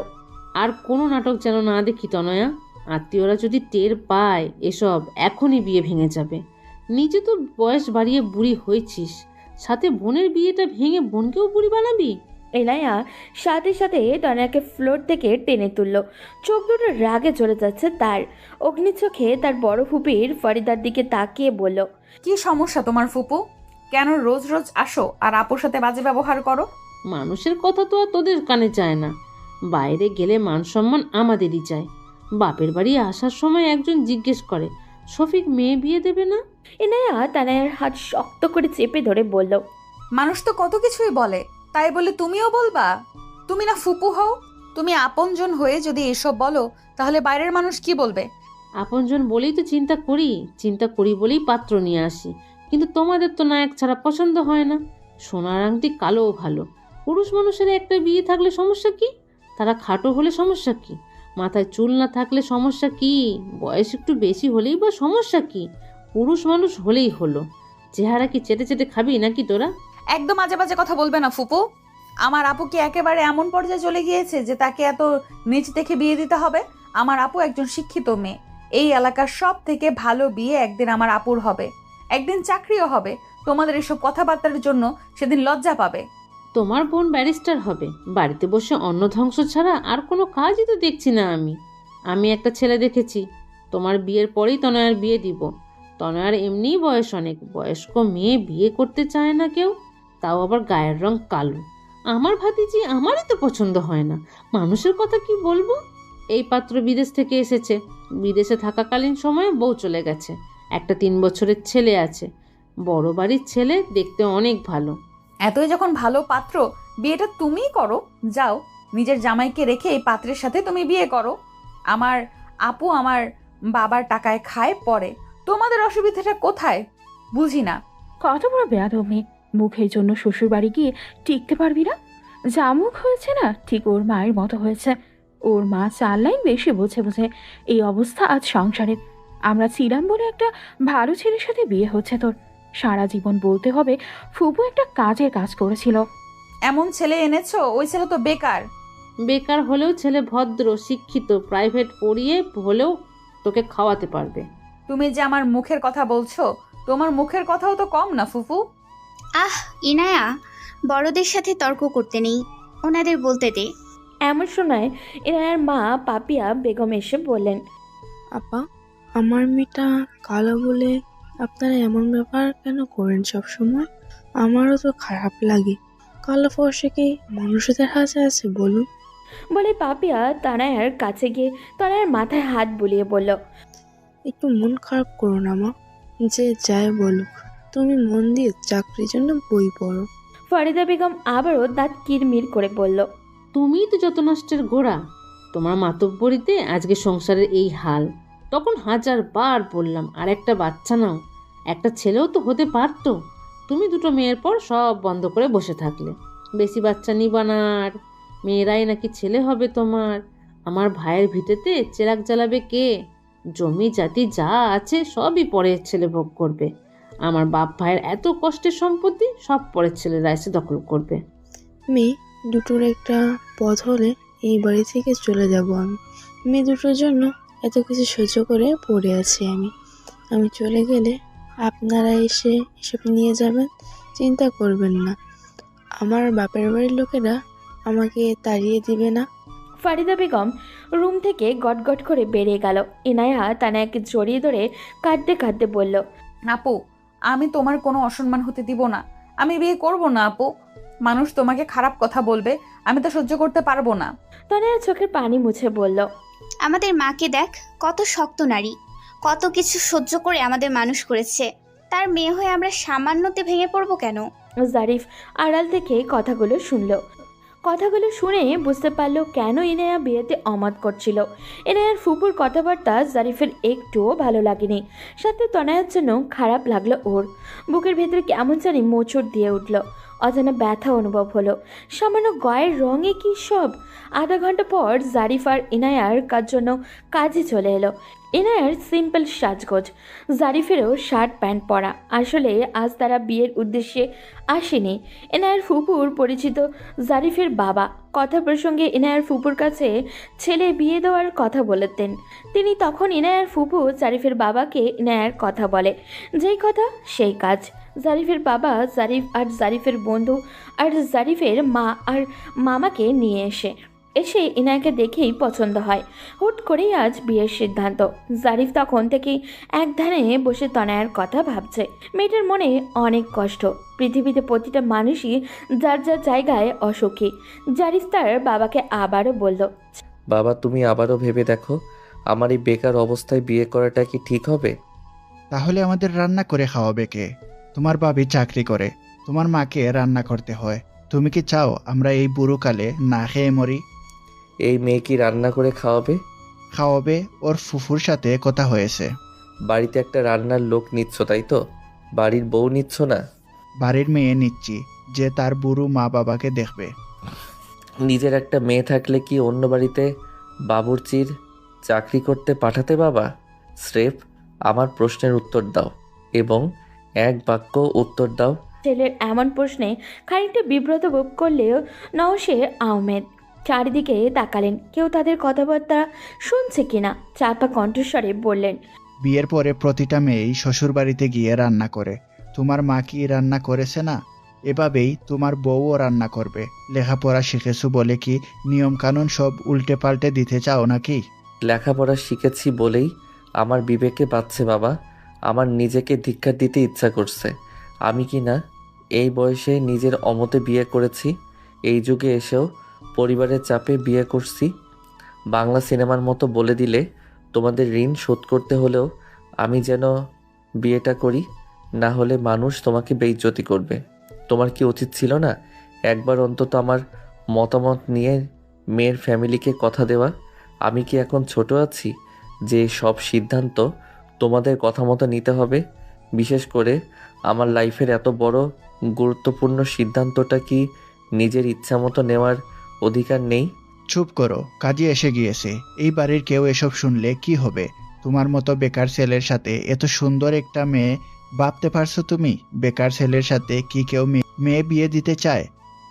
আর কোনো নাটক যেন না দেখি তনয়া। আত্মীয়রা যদি টের পায় এসব, এখনই বিয়ে ভেঙে যাবে। নিজে তো বয়স বাড়িয়ে বুড়ি হয়েছিস, সাথে বোনের বিয়েটা ভেঙে বোনকেও বুড়ি বানাবি? ইনায়া সাথে সাথে তনয়াকে ফ্লোর থেকে টেনে তুলল। চোখ দুটো রাগে চলে যাচ্ছে তার। অগ্নি চোখে তার বড় ফুপির ফরিদার দিকে তাকিয়ে বলল, কি সমস্যা তোমার ফুপু? কেন রোজ রোজ আসো আর আপুর সাথে বাজে ব্যবহার করো? মানুষের কথা তো আর তোদের কানে যায় না। বাইরে গেলে মান সম্মান আমাদেরই চাই। বাপের বাড়ি আসার সময় একজন জিজ্ঞেস করে, শফিক মেয়ে বিয়ে দেবে না? ইনায়া তানায়ার হাত শক্ত করে চেপে ধরে বলল, মানুষ তো কত কিছুই বলে, তাই বলে তুমিও বলবা? তুমি না ফুপু হও? তুমি আপনজন হয়ে যদি এসব বলো তাহলে বাইরের মানুষ কি বলবে? আপনজন বলেই তো চিন্তা করি বলেই পাত্র নিয়ে আসি। কিন্তু তোমাদের তো নায়ক ছাড়া পছন্দ হয় না। সোনার আংটি কালোও ভালো। পুরুষ মানুষের একটা বিয়ে থাকলে সমস্যা কি? তারা খাটো হলে সমস্যা কি? মাথায় চুল না থাকলে সমস্যা কি? বয়স একটু বেশি হলেই বা সমস্যা কি? পুরুষ মানুষ হলেই হলো। চেহারা কি চেটে চেটে খাবি নাকি তোরা? একদম আজে বাজে কথা বলবে না ফুপু। আমার আপু কি একেবারে এমন পর্যায়ে চলে গিয়েছে যে তাকে এত নিচ দেখে বিয়ে দিতে হবে? আমার আপু একজন শিক্ষিত মেয়ে। এই এলাকার সব থেকে ভালো বিয়ে একদিন আমার আপুর হবে, একদিন চাকরিও হবে। তোমাদের এসব কথাবার্তার জন্য সেদিন লজ্জা পাবে। তোমার বোন ব্যারিস্টার হবে, বাড়িতে বসে অন্ন ধ্বংস ছাড়া আর কোনো কাজই তো দেখছি না আমি একটা ছেলে দেখেছি। তোমার বিয়ের পরেই তনয়ার বিয়ে দিব। তনয়ার এমনিই বয়স অনেক, বয়স্ক মেয়ে বিয়ে করতে চায় না কেউ, তাও আবার গায়ের রং কালো। আমার ভাতিজি আমারই তো পছন্দ হয় না, মানুষের কথা কি বলবো? এই পাত্র বিদেশ থেকে এসেছে, বিদেশে থাকাকালীন সময়ে বউ চলে গেছে, একটা 3 বছরের ছেলে আছে। বড় বাড়ির ছেলে, দেখতে অনেক ভালো। এতই যখন ভালো পাত্র, বিয়েটা তুমিই করো। যাও, নিজের জামাইকে রেখে এই পাত্রের সাথে তুমি বিয়ে করো। আমার আপু আমার বাবার টাকায় খায় পরে, তোমাদের অসুবিধাটা কোথায় বুঝি না। কত বড় বেয়াদব মেয়ে! মুখের জন্য শ্বশুর বাড়ি গিয়ে টিকতে পারবি না? যা মুখ হয়েছে না, ঠিক ওর মায়ের মতো হয়েছে। ওর মা 4 লাইন বেশি বোঝে এই অবস্থা আজ সংসারের। আমরা ছিলাম বলে একটা ভালো ছেলের সাথে বিয়ে হচ্ছে তোর। সারা জীবন বলতে হবে ফুপু একটা কাজের কাজ করেছিল। এমন ছেলে এনেছো, ওই ছেলে তো বেকার। বেকার হলেও ছেলে ভদ্র, শিক্ষিত, প্রাইভেট পড়িয়ে হলেও তোকে খাওয়াতে পারবে। তুমি যে আমার মুখের কথা বলছো, তোমার মুখের কথাও তো কম না ফুফু। আহ ইনায়া, বড়দের সাথে তর্ক করতে নেই, ওনাদের বলতে দে। এমন সময় ইনায়ার মা পাপিয়া বেগম এসে বললেন, আপা, আমার মেয়েটা কালো বলে আপনারা এমন ব্যাপার কেন করেন সব সময়? আমারও তো খারাপ লাগে। কালো ফর্সা কি মানুষদের হাতে আছে বলুন? বলে পাপিয়া তানায়ার কাছে গিয়ে তানায়ার মাথায় হাত বুলিয়ে বলল, একটু মন খারাপ করো না মা, যে যাই বলুক, তুমি মন দিয়ে চাকরির জন্য বই পড়ো। ফরিদা বেগম আবারও দাঁত কিরমির করে বলল, তুমিই তো যত নষ্টের গোড়া। তোমার মাতব্বরিতে আজকে সংসারের এই হাল। তখন 1000 বার বললাম আর একটা বাচ্চা নাও, একটা ছেলেও তো হতে পারতো। তুমি 2টো মেয়ের পর সব বন্ধ করে বসে থাকলে। বেশি বাচ্চা নিবা না, আর মেয়েরাই নাকি ছেলে হবে তোমার। আমার ভাইয়ের ভিটেতে চেরাগ জ্বালাবে কে? জমি জাতি যা আছে সবই পরের ছেলে ভোগ করবে। আমার বাপ ভাইয়ের এত কষ্টের সম্পত্তি সব পরের ছেলেরা এসে দখল করবে। মেয়ে দুটোর একটা পথ হলে এই বাড়ি থেকে চলে যাব আমি। মেয়ে দুটোর জন্য এত কিছু সহ্য করে পড়ে আছি আমি চলে গেলে আপনারা এসে এসব নিয়ে যাবেন, চিন্তা করবেন না। আমার বাপের বাড়ির লোকেরা আমাকে তাড়িয়ে দিবে না। ফারিদা বেগম রুম থেকে গটগট করে বেরিয়ে গেল। ইনায়া তানায়াকে জড়িয়ে ধরে কাঁদতে কাঁদতে বলল, আপু, আমি তোমার কোনো অসম্মান হতে দিব না। আমি বিয়ে করব না আপু। মানুষ তোমাকে খারাপ কথা বলবে, আমি তো সহ্য করতে পারবো না। তানায়া চোখের পানি মুছে বলল, আমাদের মাকে দেখ, কত শক্ত নারী, কত কিছু সহ্য করে আমাদের মানুষ করেছে। তার মেয়ে হয়ে আমরা সামান্যতে ভেঙে পড়বো কেন? জারিফ আড়াল থেকে কথাগুলো শুনল। কথাগুলো শুনে বুঝতে পারলো কেন ইনায়া বিয়েতে অমত করছিল। ইনায়ার ফুপুর কথাবার্তা জারিফের একটুও ভালো লাগেনি, সাথে তনয়ার জন্য খারাপ লাগলো ওর। বুকের ভেতরে কেমন জানি মোচড় দিয়ে উঠল, অজানা ব্যথা অনুভব হলো। সামান্য গায়ের রঙে কি সব। আধা ঘন্টা পর জারিফ আর ইনায়ার জন্য কাজে চলে এলো। ইনায়ার সিম্পল সাজগোজ, জারিফেরও শার্ট প্যান্ট পরা। আসলে আজ তারা বিয়ের উদ্দেশ্যে আসেনি। ইনায়ার ফুপুর পরিচিত জারিফের বাবা কথা প্রসঙ্গে ইনায়ার ফুপুর কাছে ছেলে বিয়ে দেওয়ার কথা বলেতেন। তিনি তখন ইনায়ার ফুপু জারিফের বাবাকে ইনায়ার কথা বলে, যেই কথা সেই কাজ। জারিফের বাবা জারিফ আর জারিফের বন্ধু আর জারিফের মা আর মামাকে নিয়ে এসে ইনায়াকে দেখেই পছন্দ হয়। হুট করেই আজ বিয়ের সিদ্ধান্ত। জারিফ তখন থেকেই এক ধ্যানে বসে তনয়ার কথা ভাবছে। মেয়েটার মনে অনেক কষ্ট। পৃথিবীতে প্রতিটা মানুষই যার যার জায়গায় অসুখী। জারিফ তার বাবাকে আবারও বলল, বাবা, তুমি আবারও ভেবে দেখো, আমার এই বেকার অবস্থায় বিয়ে করাটা কি ঠিক হবে? তাহলে আমাদের রান্না করে খাওয়াবে কে? তোমার ভাবি চাকরি করে, তোমার মাকে রান্না করতে হয়। তুমি কি চাও আমরা এই বুড়োকালে না খেয়ে মরি? এই মেয়ে কি রান্না করে খাওয়াবে? খাওয়াবে, ওর ফুফুর সাথে কথা হয়েছে। বাড়িতে একটা রান্নার লোক নিচ্ছ, তাই তো? বাড়ির বউ নিচ্ছ না? বাড়ির মেয়ে নিচ্ছি, যে তার বুড়ো মা বাবাকে দেখবে। নিজের একটা মেয়ে থাকলে কি অন্য বাড়িতে বাবুর্চির চাকরি করতে পাঠাতে বাবা? স্রেফ আমার প্রশ্নের উত্তর দাও এবং এক বাক্য উত্তর দাও। ছেলের এমন প্রশ্নে খানিকটা বিব্রত বোধ করলেও নওশে আহমেদ চারিদিকে তাকালেন, কেউ তাদের কথাবার্তা শুনছে কিনা। চাপা কণ্ঠস্বরে বললেন, বিয়ের পরে প্রতিটা মেয়েই শ্বশুর বাড়িতে গিয়ে রান্না করে। তোমার মা কি রান্না করেছে না? এভাবেই তোমার বউও রান্না করবে। লেখাপড়া শিখেছো বলে কি নিয়ম কানুন সব উল্টে পাল্টে দিতে চাও নাকি? লেখাপড়া শিখেছি বলেই আমার বিবেকে বাঁচছে বাবা। আমার নিজেকে ধিক্কার দিতে ইচ্ছা করছে। আমি কি না এই বয়সে নিজের অমতে বিয়ে করেছি? এই যুগে এসেও পরিবারের চাপে বিয়ে করছি। বাংলা সিনেমার মতো বলে দিলে তোমাদের ঋণ শোধ করতে হলেও আমি যেন বিয়েটা করি, না হলে মানুষ তোমাকে বেইজ্জতি করবে। তোমার কি উচিত ছিল না একবার অন্তত আমার মতামত নিয়ে মেয়ের ফ্যামিলিকে কথা দেওয়া? আমি কি এখন ছোট আছি যে সব সিদ্ধান্ত তোমাদের কথা মতো নিতে হবে? বিশেষ করে আমার লাইফের এত বড় গুরুত্বপূর্ণ সিদ্ধান্তটা কি নিজের ইচ্ছা মতো নেওয়ার অধিকার নেই? চুপ করো, কাজে এসে গিয়েছে। এই বাড়ির কেউ এসব শুনলে কি হবে? তোমার মতো বেকার ছেলের সাথে এত সুন্দর একটা মেয়ে, ভাবতে পারছো তুমি? বেকার ছেলের সাথে কি কেউ মেয়ে বিয়ে দিতে চায়?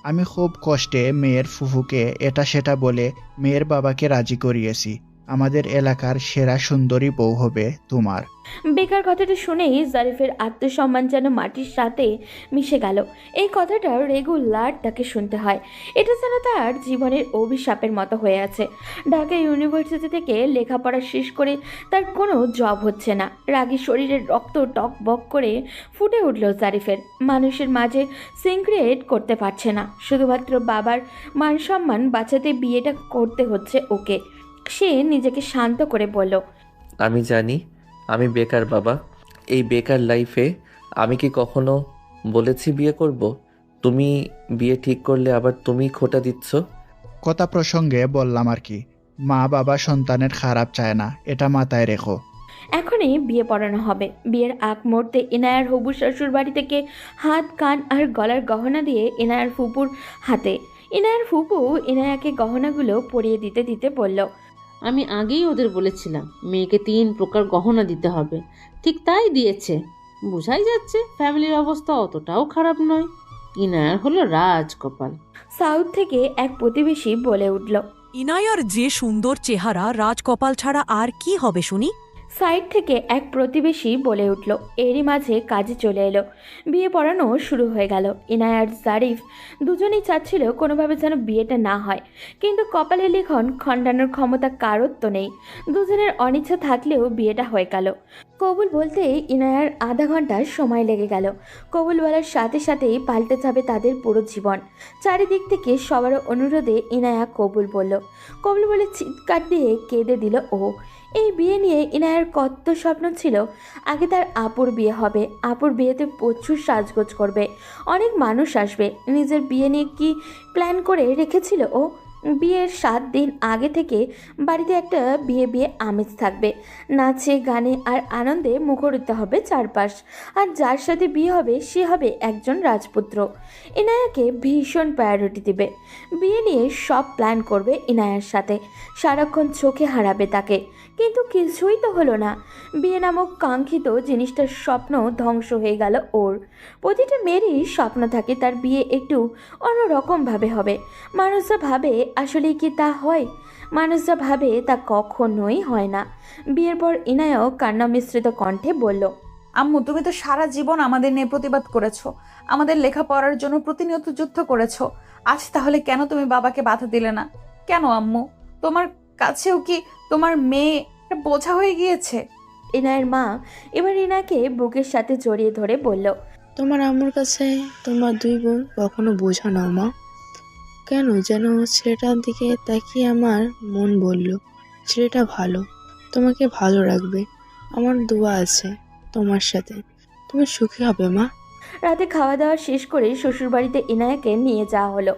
আমি খুব কষ্টে মেয়ের ফুফুকে এটা সেটা বলে মেয়ের বাবাকে রাজি করিয়েছি। আমাদের এলাকার সেরা সুন্দরী বউ হবে তোমার। বেকার কথাটা শুনেই জারিফের আত্মসম্মান যেন মাটির সাথে মিশে গেল। এই কথাটা রেগুলার তাকে শুনতে হয়। এটা যেন তার জীবনের অভিশাপের মতো হয়ে আছে। ঢাকা ইউনিভার্সিটি থেকে লেখাপড়া শেষ করে তার কোনো জব হচ্ছে না। রাগী শরীরের রক্ত টক বক করে ফুটে উঠল জারিফের। মানুষের মাঝে সিনক্রিয়েট করতে পারছে না। শুধুমাত্র বাবার মান সম্মান বাঁচাতে বিয়েটা করতে হচ্ছে ওকে। সে নিজেকে শান্ত করে বলল, আমি জানি আমি বেকার বাবা। এই বেকার লাইফে আমি কি কখনো বলেছি বিয়ে করব? তুমি বিয়ে ঠিক করলে আবার তুমি খোঁটা দিচ্ছ। কথা প্রসঙ্গে বললাম আর কি। মা বাবা সন্তানের খারাপ চায় না, এটা মাথায় রেখো। এখনই বিয়ে পড়ানো হবে। বিয়ের আগ মুহূর্তে ইনায়ার হবু শ্বশুর বাড়ি থেকে হাত, কান আর গলার গহনা দিয়ে ইনায়ার ফুপুর হাতে। ইনায়ার ফুপু ইনায়াকে গহনাগুলো পরিয়ে দিতে দিতে বলল, আমি আগেই ওদের বলেছিলাম মেয়েকে 3 প্রকার গহনা দিতে হবে, ঠিক তাই দিয়েছে। বোঝাই যাচ্ছে ফ্যামিলির অবস্থা অতটাও খারাপ নয়। ইনায়ার হলো রাজকপাল। সাউথ থেকে এক প্রতিবেশী বলে উঠল, ইনায়ার যে সুন্দর চেহারা, রাজকপাল ছাড়া আর কি হবে শুনি? সাইড থেকে এক প্রতিবেশী বলে উঠল। এরই মাঝে কাজে চলে এলো। বিয়ে পড়ানো শুরু হয়ে গেল। ইনায়ার জারিফ দুজনেই চাচ্ছিল কোনোভাবে যেন বিয়েটা না হয়, কিন্তু কপালে লিখন খণ্ডানোর ক্ষমতা কারোর তো নেই। দুজনের অনিচ্ছা থাকলেও বিয়েটা হয়ে গেল। কবুল বলতে ইনায়ার আধা ঘন্টা সময় লেগে গেল। কবুল বলার সাথে সাথেই পাল্টে যাবে তাদের পুরো জীবন। চারিদিক থেকে সবার অনুরোধে ইনায়া কবুল বলল। কবুল বলে চিৎকার দিয়ে কেঁদে দিল ও। এই বিয়ে নিয়ে ইনায়ার কত স্বপ্ন ছিল। আগে তার আপুর বিয়ে হবে, আপুর বিয়েতে প্রচুর সাজগোজ করবে, অনেক মানুষ আসবে। নিজের বিয়ে নিয়ে কি প্ল্যান করে রেখেছিল ও? বিয়ের 7 দিন আগে থেকে বাড়িতে একটা বিয়ে বিয়ে আমেজ থাকবে, নাচে গানে আর আনন্দে মুখরিত হবে চারপাশ। আর যার সাথে বিয়ে হবে সে হবে একজন রাজপুত্র। ইনায়াকে ভীষণ প্রায়োরিটি দিবে, বিয়ে নিয়ে সব প্ল্যান করবে ইনায়ার সাথে, সারাক্ষণ চোখে হারাবে তাকে। কিন্তু কিছুই তো হলো না। বিয়ে নামক কাঙ্ক্ষিত জিনিসটার স্বপ্ন ধ্বংস হয়ে গেল ওর। প্রতিটা মেয়েরই স্বপ্ন থাকে তার বিয়ে একটু অন্যরকমভাবে হবে। মানুষরা ভাবে আসলে কি তা হয়? মানুষরা ভাবে তা কখনোই হয় না। বিয়ের পর ইনায়াও কান্না মিশ্রিত কণ্ঠে বলল, আম্মু, তুমি তো সারা জীবন আমাদের নিয়ে প্রতিবাদ করেছো, আমাদের লেখাপড়ার জন্য প্রতিনিয়ত যুদ্ধ করেছো। আজ তাহলে কেন তুমি বাবাকে বাধা দিলে না? কেন আম্মু? তোমার কাছেও কি তোমার মেয়ে একটা বোঝা হয়ে গিয়েছে? ইনায়ের মা এবার ইনাকে বুকের সাথে জড়িয়ে ধরে বলল, তোমার আম্মুর কাছে তোমার 2 বোন কখনো বোঝা নাও মা। কেন যেন ছেলেটার দিকে তাকিয়ে আমার মন বলল, ছেলেটা ভালো, তোমাকে ভালো রাখবে। আমার দোয়া আছে তোমার সাথে, তুমি সুখী হবে মা। রাতে খাওয়া দাওয়া শেষ করে শ্বশুরবাড়িতে ইনায়াকে নিয়ে যাওয়া হলো।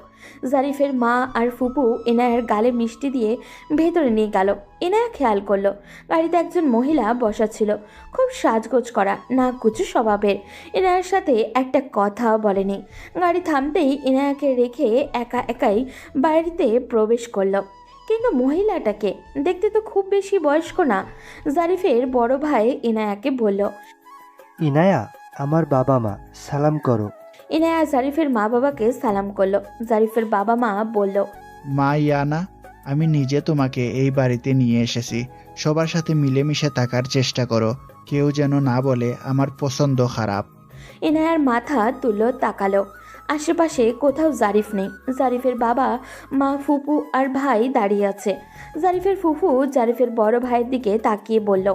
জারিফের মা আর ফুপু ইনায়ের গালে মিষ্টি দিয়ে ভেতরে নিয়ে গেল। ইনায়া খেয়াল করলো গাড়িতে একজন মহিলা বসা ছিল, খুব সাজগোজ করা, না কুচু স্বভাবের। ইনায়ার সাথে একটা কথাও বলেনি। গাড়ি থামতেই ইনায়াকে রেখে একা একাই বাড়িতে প্রবেশ করলো। কিন্তু মহিলাটাকে দেখতে তো খুব বেশি বয়স্ক না। জারিফের বড় ভাই ইনায়াকে বলল, ইনায়া, আমার বাবা মা, সালাম করো। ইনায়া জারিফের মা বাবাকে সালাম করলো। জারিফের বাবা মা বলল, মা ইয়ানা, আমি নিজে তোমাকে এই বাড়িতে নিয়ে এসেছি। সবার সাথে মিলেমিশে থাকার চেষ্টা করো, কেউ যেন না বলে আমার পছন্দ খারাপ। ইনায়ার মাথা তুললো, তাকালো। আশেপাশে কোথাও জারিফ নেই। জারিফের বাবা মা ফুপু আর ভাই দাঁড়িয়ে আছে। জারিফের ফুফু জারিফের বড় ভাইয়ের দিকে তাকিয়ে বলল,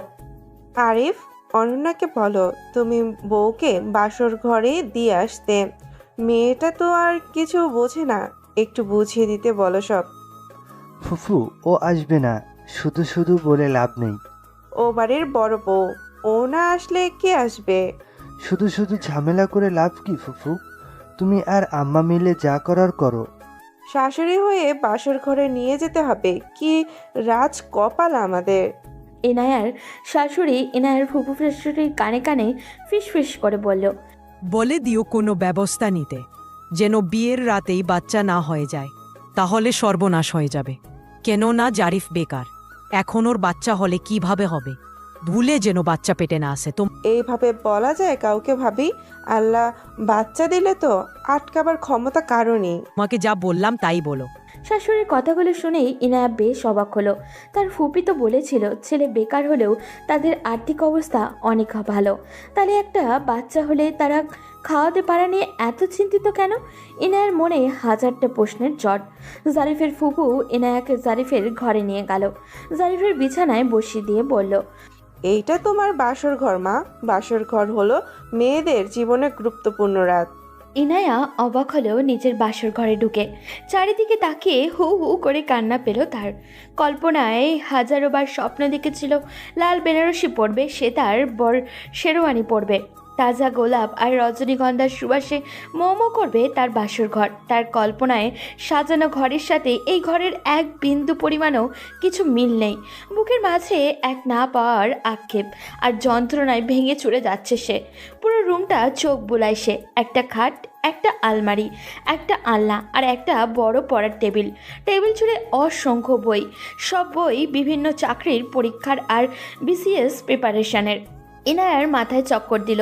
আরিফ, অনন্যাকে বলো তুমি বউকে বাসর ঘরে দিয়ে আসতে। মেয়েটা তো আর কিছু বোঝে না, একটু বুঝিয়ে দিতে বলো সব। ফুফু, ও আসবে না, শুধু শুধু বলে লাভ নেই। ও বাড়ির বড় বউ, ও না আসলে কে আসবে? শুধু শুধু ঝামেলা করে লাভ কি ফুফু? তুমি আর আম্মা মিলে যা করার করো। শাশুড়ি হয়ে বাসর ঘরে নিয়ে যেতে হবে, কি রাজ কপাল আমাদের। ইনায়ার শাশুড়ি ইনায়ার ফুফু শাশুড়ির কানে কানে ফিস ফিস করে বলল, বলে দিও কোনো ব্যবস্থা নিতে, যেন বিয়ের রাতেই বাচ্চা না হয়ে যায়, তাহলে সর্বনাশ হয়ে যাবে। কেননা জারিফ বেকার, এখন ওর বাচ্চা হলে কিভাবে হবে? ভুলে যেন বাচ্চা পেটে না আসে। এইভাবে বলা যায় কাউকে? ভাবি, আল্লাহ বাচ্চা দিলে তো আটকাবার ক্ষমতা কারণই। তোমাকে যা বললাম তাই বলো। শাশুড়ির কথাগুলো শুনেই ইনায়া বেশ অবাক হলো। তার ফুপি তো বলেছিল ছেলে বেকার হলেও তাদের আর্থিক অবস্থা অনেক ভালো, তাহলে একটা বাচ্চা হলে তারা খাওয়াতে পারা নিয়ে এত চিন্তিত কেন? ইনায়ার মনে হাজারটা প্রশ্নের জট। জারিফের ফুপু ইনায়াকে জারিফের ঘরে নিয়ে গেল। জারিফের বিছানায় বসিয়ে দিয়ে বলল, এইটা তোমার বাসর ঘর মা। বাসর ঘর হলো মেয়েদের জীবনে গুরুত্বপূর্ণ রাত। ইনায়া অবাক হলেও নিজের বাসর ঘরে ঢুকে চারিদিকে তাকিয়ে হু হু করে কান্না পেল তার। কল্পনায় হাজারোবার স্বপ্ন দেখেছিল লাল বেনারসি পরবে, সে তার বর শেরওয়ানি পরবে, তাজা গোলাপ আর রজনীগন্ধার সুবাসে মোমো করবে তার বাসর ঘর। তার কল্পনায় সাজানো ঘরের সাথে এই ঘরের এক বিন্দু পরিমাণও কিছু মিল নেই। বুকের মাঝে এক না পাওয়ার আক্ষেপ আর যন্ত্রণায় ভেঙে চুরে যাচ্ছে সে। পুরো রুমটা চোখ বুলায় সে। একটা খাট, একটা আলমারি, একটা আলনা আর একটা বড় পড়ার টেবিল। টেবিল জুড়ে অসংখ্য বই, সব বই বিভিন্ন চাকরির পরীক্ষার আর বিসিএস প্রিপারেশনের। ইনায়ার মাথায় চক্কর দিল,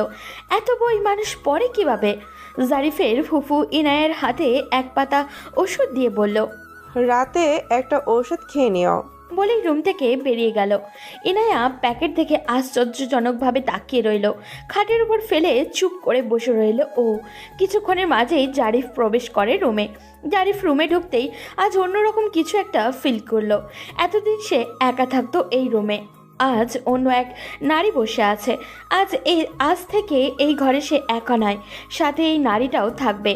এত বই মানুষ পড়ে কিভাবে? জারিফের ফুফু ইনায়ার হাতে এক পাতা ওষুধ দিয়ে বলল, রাতে একটা ওষুধ খেয়ে নিও। বলেই রুম থেকে বেরিয়ে গেল। ইনায়া প্যাকেট থেকে আশ্চর্যজনকভাবে তাকিয়ে রইল। খাটের উপর ফেলে চুপ করে বসে রইল ও। কিছুক্ষণের মাঝেই জারিফ প্রবেশ করে রুমে। জারিফ রুমে ঢুকতেই আজ অন্যরকম কিছু একটা ফিল করলো। এতদিন সে একা থাকতো এই রুমে, আজ অন্য এক নারী বসে আছে। আজ থেকে এই ঘরে সে একা নয়, সাথে এই নারীটাও থাকবে।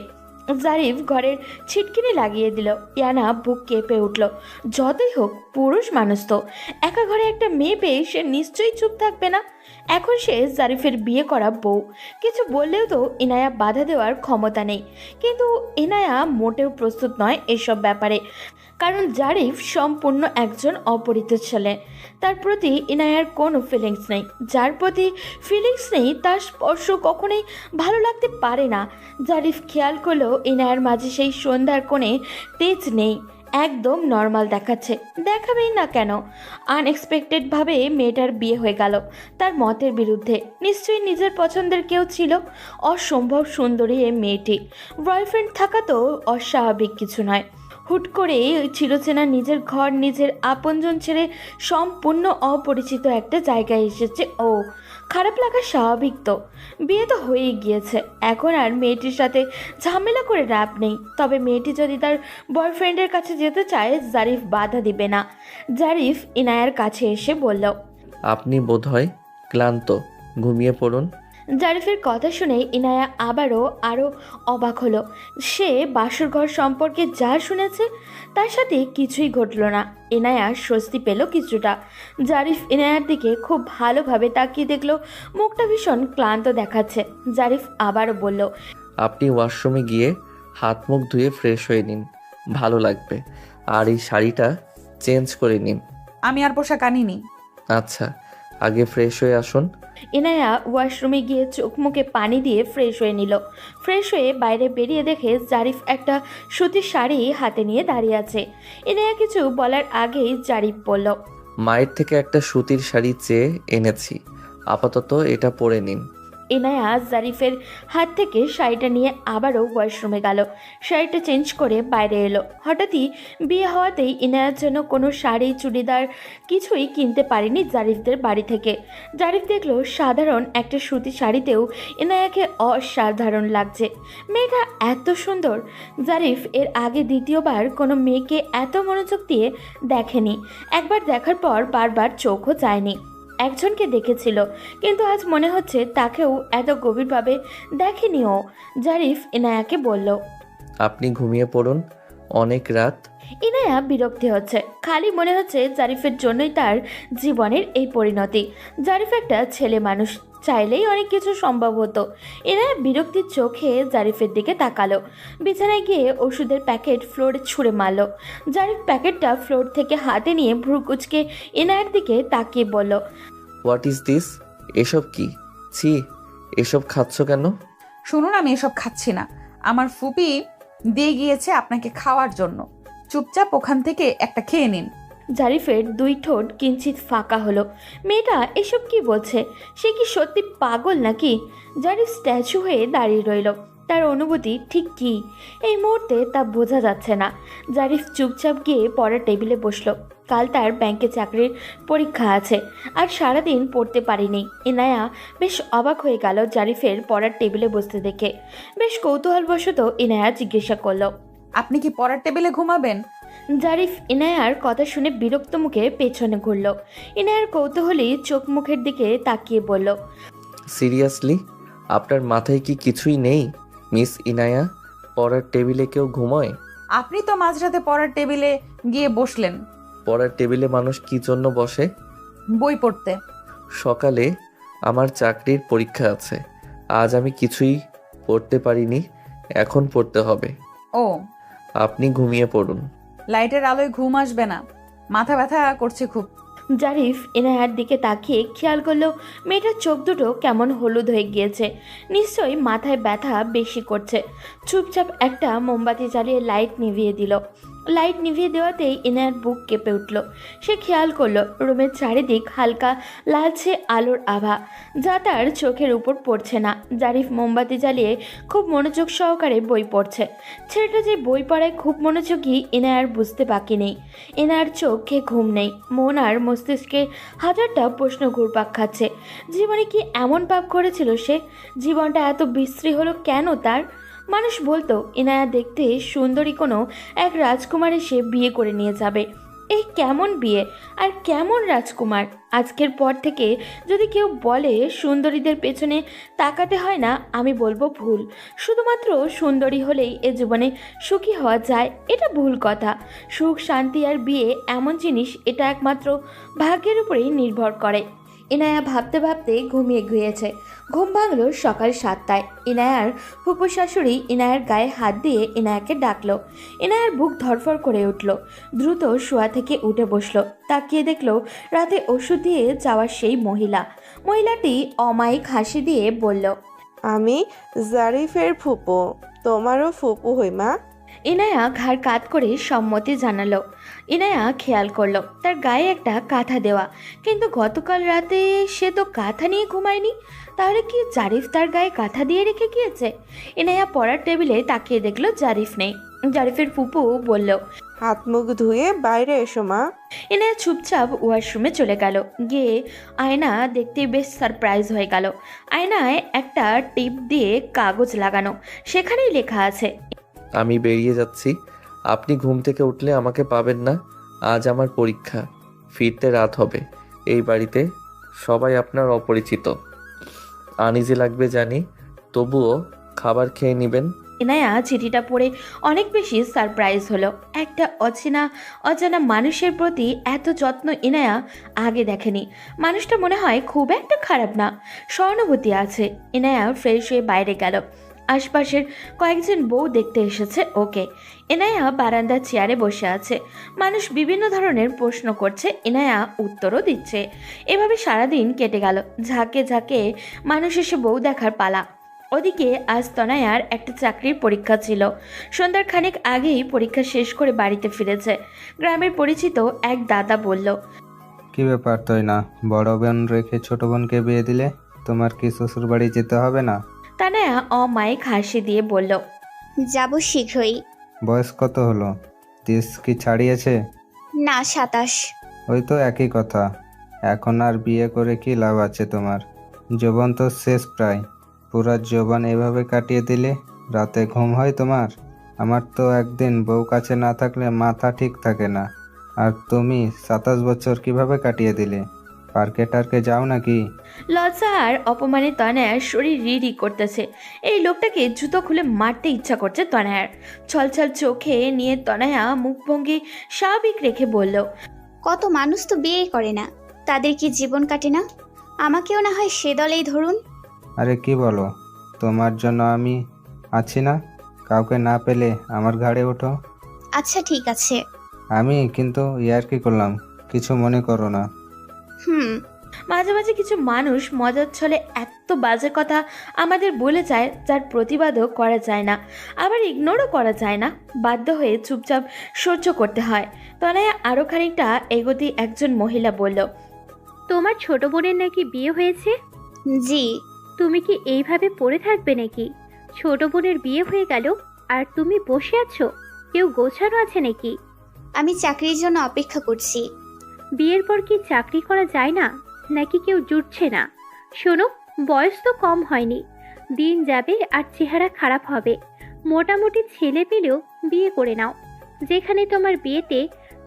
জারিফ ঘরের ছিটকিনি লাগিয়ে দিল। ইয়ানা বুক কেঁপে উঠল। যতই হোক পুরুষ মানুষ তো, একা ঘরে একটা মেয়ে পেয়ে সে নিশ্চয়ই চুপ থাকবে না। এখন সে জারিফের বিয়ে করা বউ, কিছু বললেও তো ইনায়া বাধা দেওয়ার ক্ষমতা নেই। কিন্তু ইনায়া মোটেও প্রস্তুত নয় এসব ব্যাপারে, কারণ জারিফ সম্পূর্ণ একজন অপরিচিত ছেলে। তার প্রতি ইনায়ার কোনো ফিলিংস নেই। যার প্রতি ফিলিংস নেই তার স্পর্শ কখনোই ভালো লাগতে পারে না। জারিফ খেয়াল করলো ইনায়ার মাঝে সেই সন্ধ্যার কোণে তেজ নেই, একদম নর্মাল দেখাচ্ছে। দেখাবেই না কেন? আনএক্সপেক্টেডভাবে মেয়েটার বিয়ে হয়ে গেল তার মতের বিরুদ্ধে। নিশ্চয়ই নিজের পছন্দের কেউ ছিল। অসম্ভব সুন্দরী এই মেয়েটি, বয়ফ্রেন্ড থাকা তো অস্বাভাবিক কিছু নয়। হুট করে চিরচেনা নিজের ঘর, নিজের আপনজন ছেড়ে সম্পূর্ণ অপরিচিত একটা জায়গায় এসেছে ও। খারাপ লাগা স্বাভাবিক তো, বিয়ে তো হয়েই গিয়েছে। এখন আর মেয়েটির সাথে ঝামেলা করে লাভ নেই। তবে মেয়েটি যদি তার বয়ফ্রেন্ডের কাছে যেতে চায়, জারিফ বাধা দিবে না। জারিফ ইনায়ার কাছে এসে বলল, আপনি বোধহয় ক্লান্ত, ঘুমিয়ে পড়ুন। জারিফের কথা শুনে ইনায়া আরও অবাক হলো। সে বাসরঘর সম্পর্কে যা শুনেছে তার সাথে কিছুই ঘটল না। ইনায়া স্বস্তি পেল কিছুটা। জারিফ ইনায়ার দিকে খুব ভালোভাবে তাকিয়ে দেখলো মুখটা ভীষণ ক্লান্ত দেখাচ্ছে। জারিফ আবারও বলল, আপনি ওয়াশরুমে গিয়ে হাত মুখ ধুয়ে ফ্রেশ হয়ে নিন, ভালো লাগবে। আর এই শাড়িটা চেঞ্জ করে নিন। আমি আর পোশাক আনিনি। আচ্ছা, আগে ফ্রেশ হয়ে আসুন। ইনায়া ওয়াশরুমে গিয়ে চোখ মুখে পানি দিয়ে ফ্রেশ হয়ে নিল। ফ্রেশ হয়ে বাইরে বেরিয়ে দেখে জারিফ একটা সুতির শাড়ি হাতে নিয়ে দাঁড়িয়ে আছে। ইনায়া কিছু বলার আগেই জারিফ বলল, মায়ের থেকে একটা সুতির শাড়ি চেয়ে এনেছি, আপাতত এটা পরে নিন। ইনায়া জারিফের হাত থেকে শাড়িটা নিয়ে আবারও ওয়াশরুমে গেল। শাড়িটা চেঞ্জ করে বাইরে এলো। হঠাৎই বিয়ে হওয়াতেই ইনায়ার জন্য কোনো শাড়ি, চুড়িদার কিছুই কিনতে পারেনি জারিফদের বাড়ি থেকে। জারিফ দেখলো সাধারণ একটা সুতি শাড়িতেও ইনায়াকে অসাধারণ লাগছে। মেয়েটা এত সুন্দর। জারিফ এর আগে দ্বিতীয়বার কোনো মেয়েকে এত মনোযোগ দিয়ে দেখেনি। একবার দেখার পর বারবার চোখও চায়নি। একজনকে দেখেছিল, কিন্তু আজ মনে হচ্ছে তাকেও এত গভীরভাবে দেখেনি ও। জারিফ ইনায়াকে বলল, আপনি ঘুমিয়ে পড়ুন, অনেক রাত। ইনায়া বিরক্তি হচ্ছে। খালি মনে হচ্ছে জারিফের জন্যই তার জীবনের এই পরিণতি। জারিফ একটা ছেলে মানুষ, চাইলেই অনেক কিছু সম্ভব হতো। ইনায়া বিরক্তির চোখে জারিফের দিকে তাকালো। বিছানায় গিয়ে ওষুধের প্যাকেট ফ্লোরে ছুঁড়ে মারল। জারিফ প্যাকেটটা ফ্লোর থেকে হাতে নিয়ে ভ্রু কুচকে ইনায়ার দিকে তাকিয়ে বলল, হোয়াট ইজ দিস? এসব কি? ছি, এসব খাচ্ছ কেন? শুনুন, আমি এসব খাচ্ছি না। আমার ফুপি দিয়ে গিয়েছে আপনাকে খাওয়ার জন্য। চুপচাপ ওখান থেকে একটা খেয়ে নিন। জারিফের দুই ঠোঁট কিঞ্চিত ফাঁকা হলো। মেয়েটা এসব কি বলছে? সে কি সত্যি পাগল নাকি? জারিফ স্ট্যাচু হয়ে দাঁড়িয়ে রইল। তার অনুভূতি ঠিক কী এই মুহূর্তে তা বোঝা যাচ্ছে না। জারিফ চুপচাপ গিয়ে পড়ার টেবিলে বসলো। কাল তার ব্যাংকে চাকরির পরীক্ষা আছে, আর সারাদিন পড়তে পারিনি। ইনায়া বেশ অবাক হয়ে গেল জারিফের পড়ার টেবিলে বসতে দেখে। বেশ কৌতূহলবশত ইনায়া জিজ্ঞাসা করলো, আপনি কি পড়ার টেবিলে ঘুমাবেন? জারিফ ইনায়ার কথা শুনে বিরক্ত মুখে পেছনে ঘুরল। ইনায়ার কৌতূহলী চোখ মুখের দিকে তাকিয়ে বলল, সিরিয়াসলি, আপনার মাথায় কি কিছুই নেই মিস ইনায়া? পড়ার টেবিলে কেউ ঘুমোয়? আপনি তো মাঝরাতে পড়ার টেবিলে গিয়ে বসলেন। পড়ার টেবিলে মানুষ কি জন্য বসে? বই পড়তে। সকালে আমার চাকরির পরীক্ষা আছে, আজ আমি কিছুই পড়তে পারিনি, এখন পড়তে হবে। ও, আপনি ঘুমিয়ে পড়ুন। লাইটের আলোয় ঘুম আসবে না, মাথা ব্যথা করছে খুব। জারিফ ইনায়ার দিকে তাকিয়ে খেয়াল করলো মেয়েটার চোখ দুটো কেমন হলুদ হয়ে গিয়েছে। নিশ্চয়ই মাথায় ব্যথা বেশি করছে। চুপচাপ একটা মোমবাতি জ্বালিয়ে লাইট নিভিয়ে দিল। লাইট নিভিয়ে দেওয়াতেই ইনায়ার বুক কেঁপে উঠল। সে খেয়াল করলো রুমের চারিদিক হালকা লালচে আলোর আভা, যা তার চোখের উপর পড়ছে না। জারিফ মোমবাতি জ্বালিয়ে খুব মনোযোগ সহকারে বই পড়ছে। ছেলেটা যে বই পড়ায় খুব মনোযোগী ইনায়ার বুঝতে বাকি নেই। ইনায়ার চোখে ঘুম নেই, মন আর মস্তিষ্কে হাজারটা প্রশ্ন ঘুরপাক খাচ্ছে। জীবনে কি এমন পাপ করেছিল সে? জীবনটা এত বিশ্রী হলো কেন তার? মানুষ বলতো ইনায়া দেখতে সুন্দরী কোনো এক রাজকুমার এসে বিয়ে করে নিয়ে যাবে। এই কেমন বিয়ে আর কেমন রাজকুমার? আজকের পর থেকে যদি কেউ বলে সুন্দরীদের পেছনে তাকাতে হয় না, আমি বলবো ভুল। শুধুমাত্র সুন্দরী হলেই এ জীবনে সুখী হওয়া যায়, এটা ভুল কথা। সুখ, শান্তি আর বিয়ে এমন জিনিস, এটা একমাত্র ভাগ্যের উপরেই নির্ভর করে। ইনায়া ভাবতে ভাবতে ঘুমিয়ে গিয়েছে। ঘুম ভাঙল সকাল 7টায়। ইনায়ার ফুপু শাশুড়ি ইনায়ার গায়ে হাত দিয়ে ইনায়াকে ডাকলো। ইনায়ার বুক ধরফর করে উঠল। দ্রুত শোয়া থেকে উঠে বসলো। তাকিয়ে দেখলো রাতে ওষুধ দিয়ে যাওয়ার সেই মহিলাটি অমায়িক হাসি দিয়ে বলল, আমি জারিফের ফুপু, তোমারও ফুপু হই মা। ইনায়া ঘাড় কাত করে সম্মতি জানালো। ইনায়া খেয়াল করলো তার গায়ে একটা কাঁথা দেওয়া, কিন্তু গতকাল রাতে সে তো কাঁথা নিয়ে ঘুমায়নি। তাহলে কি জারিফ তার গায়ে কাঁথা দিয়ে রেখে গিয়েছে? ইনায়া পড়ার টেবিলে তাকিয়ে দেখলো জারিফ নেই। জারিফের ফুপু বলল, হাত মুখ ধুয়ে বাইরে এসো মা। ইনায়া চুপচাপ ওয়াশরুমে চলে গেল। গিয়ে আয়না দেখতে বেশ সারপ্রাইজ হয়ে গেল। আয়নায় একটা টিপ দিয়ে কাগজ লাগানো, সেখানেই লেখা আছে, আমি বেরিয়ে যাচ্ছি, আপনি ঘুম থেকে উঠলে আমাকে পাবেন না। আজ আমার পরীক্ষা, ফিরতে রাত হবে। এই বাড়িতে সবাই আপনার অপরিচিত। আনইজি লাগবে জানি, তবুও খাবার খেয়ে নেবেন। ইনায়া চিঠিটা পড়ে অনেক বেশি সারপ্রাইজ হলো। একটা অজানা মানুষের প্রতি এত যত্ন ইনায়া আগে দেখেনি। মানুষটা মনে হয় খুব একটা খারাপ না, সহানুভূতি আছে। ইনায়া ফ্রেশ হয়ে বাইরে গেল। আশপাশের কয়েকজন বউ দেখতে এসেছে ওকে। ইনায়া বারান্দার চেয়ারে বসে আছে। মানুষ বিভিন্ন ধরনের প্রশ্ন করছে, ইনায়া উত্তরও দিচ্ছে। এভাবে সারাদিন কেটে গেল। ঝাঁকে ঝাঁকে মানুষ এসে বউ দেখার পালা। ওদিকে আজ তনয়ার একটা চাকরির পরীক্ষা ছিল। সন্ধ্যার খানিক আগেই পরীক্ষা শেষ করে বাড়িতে ফিরেছে। গ্রামের পরিচিত এক দাদা বলল, কি ব্যাপার তয়না, বড় বোন রেখে ছোট বোনকে বিয়ে দিলে? তোমার কি শ্বশুর বাড়ি যেতে হবে না? তনয়া অমায়িক হাসি দিয়ে বলল, যাব শীঘ্রই। বয়স কত হলো? 30 কি ছাড়িয়েছে? না, 27। ওই তো একই কথা। এখন আর বিয়ে করে কি লাভ আছে তোমার? যৌবন তো শেষ প্রায়। পুরা যৌবন এভাবে কাটিয়ে দিলে রাতে ঘুম হয় তোমার? আমার তো একদিন বউ কাছে না থাকলে মাথা ঠিক থাকে না। আর তুমি 27 বছর কিভাবে কাটিয়ে দিলে? পার্কে টার্কে যাও নাকি? লজ্জা আর অপমানে তনয়ার শরীর রিড়ি করতেছে। এই লোকটাকে জুতো খুলে মারতে ইচ্ছা করছে তনয়ার। ছলছল চোখে নিয়ে তনয়া মুখভঙ্গি স্বাভাবিক রেখে বলল, কত মানুষ তো বিয়ে করে না, তাদের কি জীবন কাটে না? আমাকেও না হয় সে দলেই ধরুন। আরে কি বলো? তোমার জন্য আমি আছি না? কাউকে না পেলে আমার ঘাড়ে ওঠো। আচ্ছা ঠিক আছে। আমি কিন্তু ইয়ার্কি করলাম, কিছু মনে করো না। মাঝে মাঝে কিছু মানুষ মজার ছলে এত বাজে কথা আমাদের বলে যায়, যার প্রতিবাদও করা যায় না, আবার ইগনোরও করা যায় না। বাধ্য হয়ে চুপচাপ সহ্য করতে হয়। তনয়া আরও খানিকটা এগোতে একজন মহিলা বলল, তোমার ছোট বোনের নাকি বিয়ে হয়েছে? জি। তুমি কি এইভাবে পড়ে থাকবে নাকি? ছোট বোনের বিয়ে হয়ে গেল আর তুমি বসে আছো? কেউ গোছানো আছে নাকি? আমি চাকরির জন্য অপেক্ষা করছি। বিয়ের পর কি চাকরি করা যায় না, নাকি কেউ জুটছে না? শোনো, বয়স তো কম হয়নি, দিন যাবে আর চেহারা খারাপ হবে। মোটামুটি ছেলে পেলেও বিয়ে করে নাও। যেখানে তোমার বিয়েতে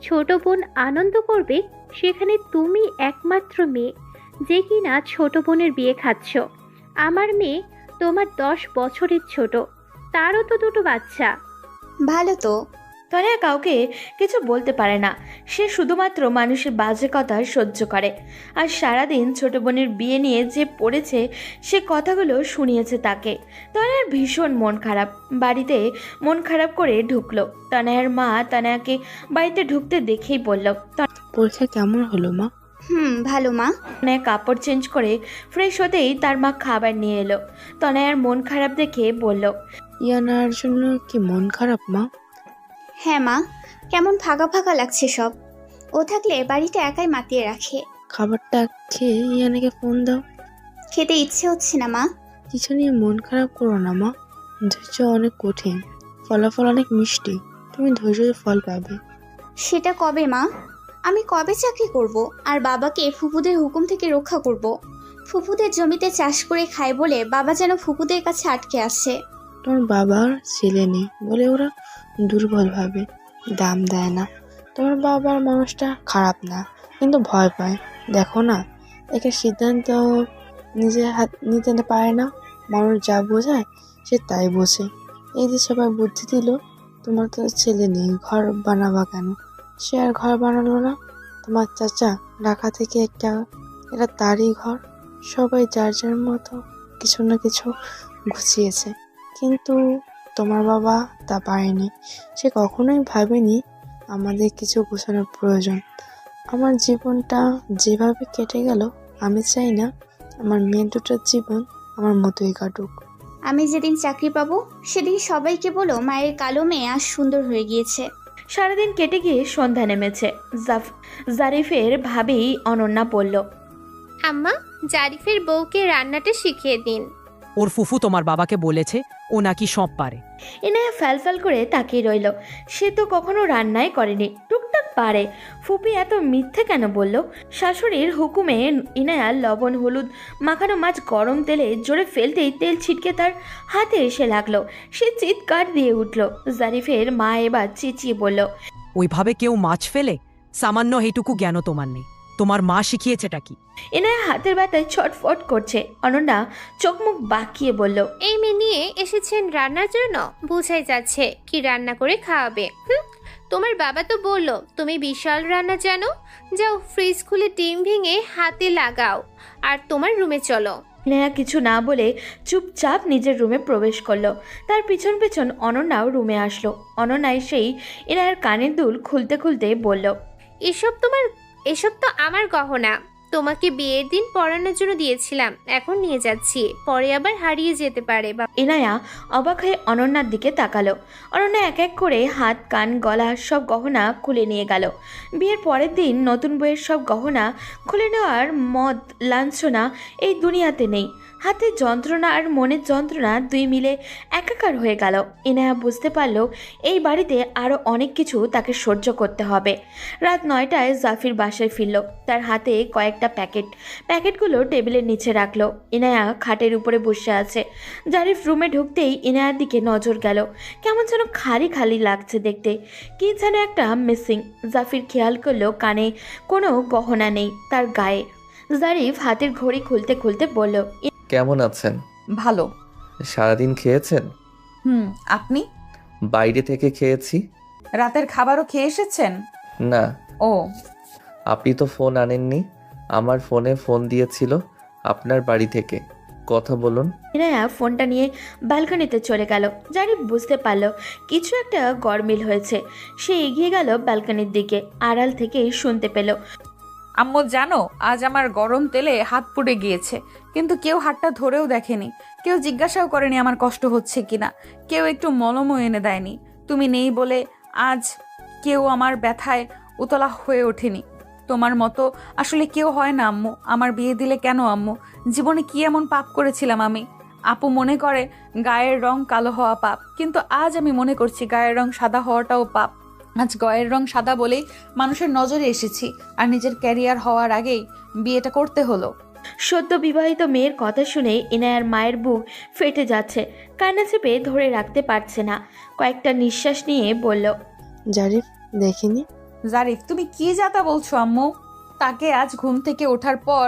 ছোট বোন আনন্দ করবে, সেখানে তুমি একমাত্র মেয়ে যে কিনা ছোট বোনের বিয়ে খাচ্ছ। আমার মেয়ে তোমার 10 বছরের ছোট, তারও তো 2টো বাচ্চা। ভালো তো। তনয়া কাউকে কিছু বলতে পারে না। সে শুধুমাত্র মানুষের বাজে কথা সহ্য করে। আর সারাদিন ছোট বোনের বিয়ে নিয়ে যে পড়েছে, সে কথাগুলো শুনিয়েছে তাকে। তনয়ার ভীষণ মন খারাপ। বাড়িতে মন খারাপ করে ঢুকলো। তনয়ার মা তনয়াকে বাড়িতে ঢুকতে দেখেই বলল, পরীক্ষা কেমন হলো মা? ভালো মা। তনয়া কাপড় চেঞ্জ করে ফ্রেশ হতেই তার মা খাবার নিয়ে এলো। তনয়ার মন খারাপ দেখে বলল, ইয়ানার জন্য কি মন খারাপ মা? হ্যাঁ মা, কেমন ফাঁকা ফাঁকা লাগছে সব। ও থাকলে বাড়িটা একাই মাতিয়ে রাখে। খাবারটা খেয়ে ইয়ানাকে ফোন দাও। খেতে ইচ্ছে হচ্ছে না মা। কিছু নিয়ে মন খারাপ করো না মা, ধৈর্য অনেক কঠিন, ফলাফল অনেক মিষ্টি, তুমি ধৈর্যের ফল পাবে। সেটা কবে মা? আমি কবে চাকরি করব আর বাবাকে ফুপুদের হুকুম থেকে রক্ষা করব? ফুপুদের জমিতে চাষ করে খায় বলে বাবা যেন ফুপুদের কাছে আটকে আসে। তোমার বাবার ছেলে নেই বলে ওরা দুর্বল ভাবে, দাম দেয় না। তোমার বাবার মানুষটা খারাপ না, কিন্তু ভয় পায়। দেখো না, একে সিদ্ধান্ত নিজের হাত নিতে পারে না। মানুষ যা বোঝায় সে তাই বোঝে। এই যে সবাই বুদ্ধি দিল, তোমার তো ছেলে নেই, ঘর বানাবা কেন? সে আর ঘর বানালো না। তোমার চাচা ঢাকা থেকে এটা তারই ঘর। সবাই যার যার মতো কিছু না কিছু গুছিয়েছে, কিন্তু তোমার বাবা তা পারেনি। সে কখনোই ভাবেনি আমাদের কিছু গোছানোর প্রয়োজন। আমার জীবনটা যেভাবে কেটে গেল, আমি চাই না আমার মেয়ে দুটোর জীবন আমার মতোই কাটুক। আমি যেদিন চাকরি পাবো সেদিন সবাইকে বলো মায়ের কালো মেয়ে আজ সুন্দর হয়ে গিয়েছে। সারাদিন কেটে গিয়ে সন্ধ্যা নেমেছে। জারিফের ভাবেই অনন্যা বলল, আম্মা, জারিফের বউকে রান্নাটা শিখিয়ে দিন। ওর ফুফু তোমার বাবাকে বলেছে ও নাকি সব পারে। ইনায়া ফ্যাল করে তাকিয়ে রইল। সে তো কখনো রান্নাই করেনি, টুকটাক পারে। ফুপি এত মিথ্যে কেন বলল? শাশুড়ির হুকুমে ইনায়া লবণ হলুদ মাখানো মাছ গরম তেলে জোরে ফেলতেই তেল ছিটকে তার হাতে এসে লাগলো। সে চিৎকার দিয়ে উঠল। জারিফের মা এবার চেঁচিয়ে বলল, ওইভাবে কেউ মাছ ফেলে? সামান্য এইটুকু জ্ঞানও তোমার নেই। তোমার মা শিখিয়েছেটা কি? ইনায়া হাতের ব্যথায় ছটফট করছে। অনন্যা চোখ মুখ বাঁকিয়ে বলল, এই মেয়ে নিয়ে এসেছেন রান্নার জন্য? বোঝাই যাচ্ছে কি রান্না করে খাওয়াবে। তোমার বাবা তো বলল তুমি বিশাল রান্না জানো। যাও, ফ্রিজ খুলে ডিম ভেঙে হাতে লাগাও আর তোমার রুমে চলো। ইনায়া কিছু না বলে চুপচাপ নিজের রুমে প্রবেশ করলো। তার পিছন পিছন অনন্যাও রুমে আসলো। অনন্যা সেই ইনায়ার কানের দুল খুলতে খুলতে বলল, এসব তো আমার গহনা। তোমাকে বিয়ের দিন পরানোর জন্য দিয়েছিলাম, এখন নিয়ে যাচ্ছি, পরে আবার হারিয়ে যেতে পারে। ইনায়া অবাক হয়ে অনন্যার দিকে তাকালো। অনন্যা এক এক করে হাত, কান, গলা সব গহনা খুলে নিয়ে গেল। বিয়ের পরের দিন নতুন বইয়ের সব গহনা খুলে নেওয়ার মদ লাঞ্ছনা এই দুনিয়াতে নেই। হাতের যন্ত্রণা আর মনের যন্ত্রণা দুই মিলে একাকার হয়ে গেল। ইনায়া বুঝতে পারল এই বাড়িতে আরও অনেক কিছু তাকে সহ্য করতে হবে। রাত 9টায় জাফির বাসায় ফিরল। তার হাতে কয়েকটা প্যাকেটগুলো টেবিলের নিচে রাখলো। ইনায়া খাটের উপরে বসে আছে। জারিফ রুমে ঢুকতেই ইনায়ার দিকে নজর গেল। কেমন যেন খালি খালি লাগছে দেখতে, কি যেন একটা মিসিং। জাফির খেয়াল করলো কানে কোনো গহনা নেই তার গায়ে। জারিফ হাতের ঘড়ি খুলতে খুলতে বলল, কেমন আছেন? ভালো। সারাদিন খেয়েছেন? আপনি? বাইরে থেকে খেয়েছি। রাতের খাবারও খেয়ে এসেছেন? না। ও, আপনি তো ফোন আনেননি। আমার ফোনে ফোন দিয়েছিল আপনার বাড়ি থেকে। কথা বলুন। ইনায়া ফোনটা নিয়ে ব্যালকনিতে চলে গেল। জারিফ বুঝতে পারল কিছু একটা গরমিল হয়েছে। সে এগিয়ে গেল ব্যালকনির দিকে। আড়াল থেকে শুনতে পেল, আম্মু জানো আজ আমার গরম তেলে হাত পুড়ে গিয়েছে, কিন্তু কেউ হাতটা ধরেও দেখেনি, কেউ জিজ্ঞাসাও করেনি আমার কষ্ট হচ্ছে কিনা, কেউ একটু মলমও এনে দেয়নি। তুমি নেই বলে আজ কেউ আমার ব্যথায় উতলা হয়ে ওঠেনি। তোমার মতো আসলে কেউ হয় না আম্মু। আমার বিয়ে দিলে কেন আম্মু? জীবনে কি এমন পাপ করেছিলাম আমি? আপু মনে করে গায়ের রং কালো হওয়া পাপ, কিন্তু আজ আমি মনে করছি গায়ের রং সাদা হওয়াটাও পাপ। আজ গায়ের রং সাদা বলেই মানুষের নজরে এসেছি, আর নিজের ক্যারিয়ার হওয়ার আগেই বিয়েটা করতে হলো। সদ্য বিবাহিত মেয়ের কথা শুনে ইনায়ার মায়ের বুক ফেটে যাচ্ছে। কান্না চেপে ধরে রাখতে পারছে না। কয়েকটা নিঃশ্বাস নিয়ে বলল, জারিফ দেখিনি। জারিফ, তুমি কি যাতা বলছো আম্মু? তাকে আজ ঘুম থেকে ওঠার পর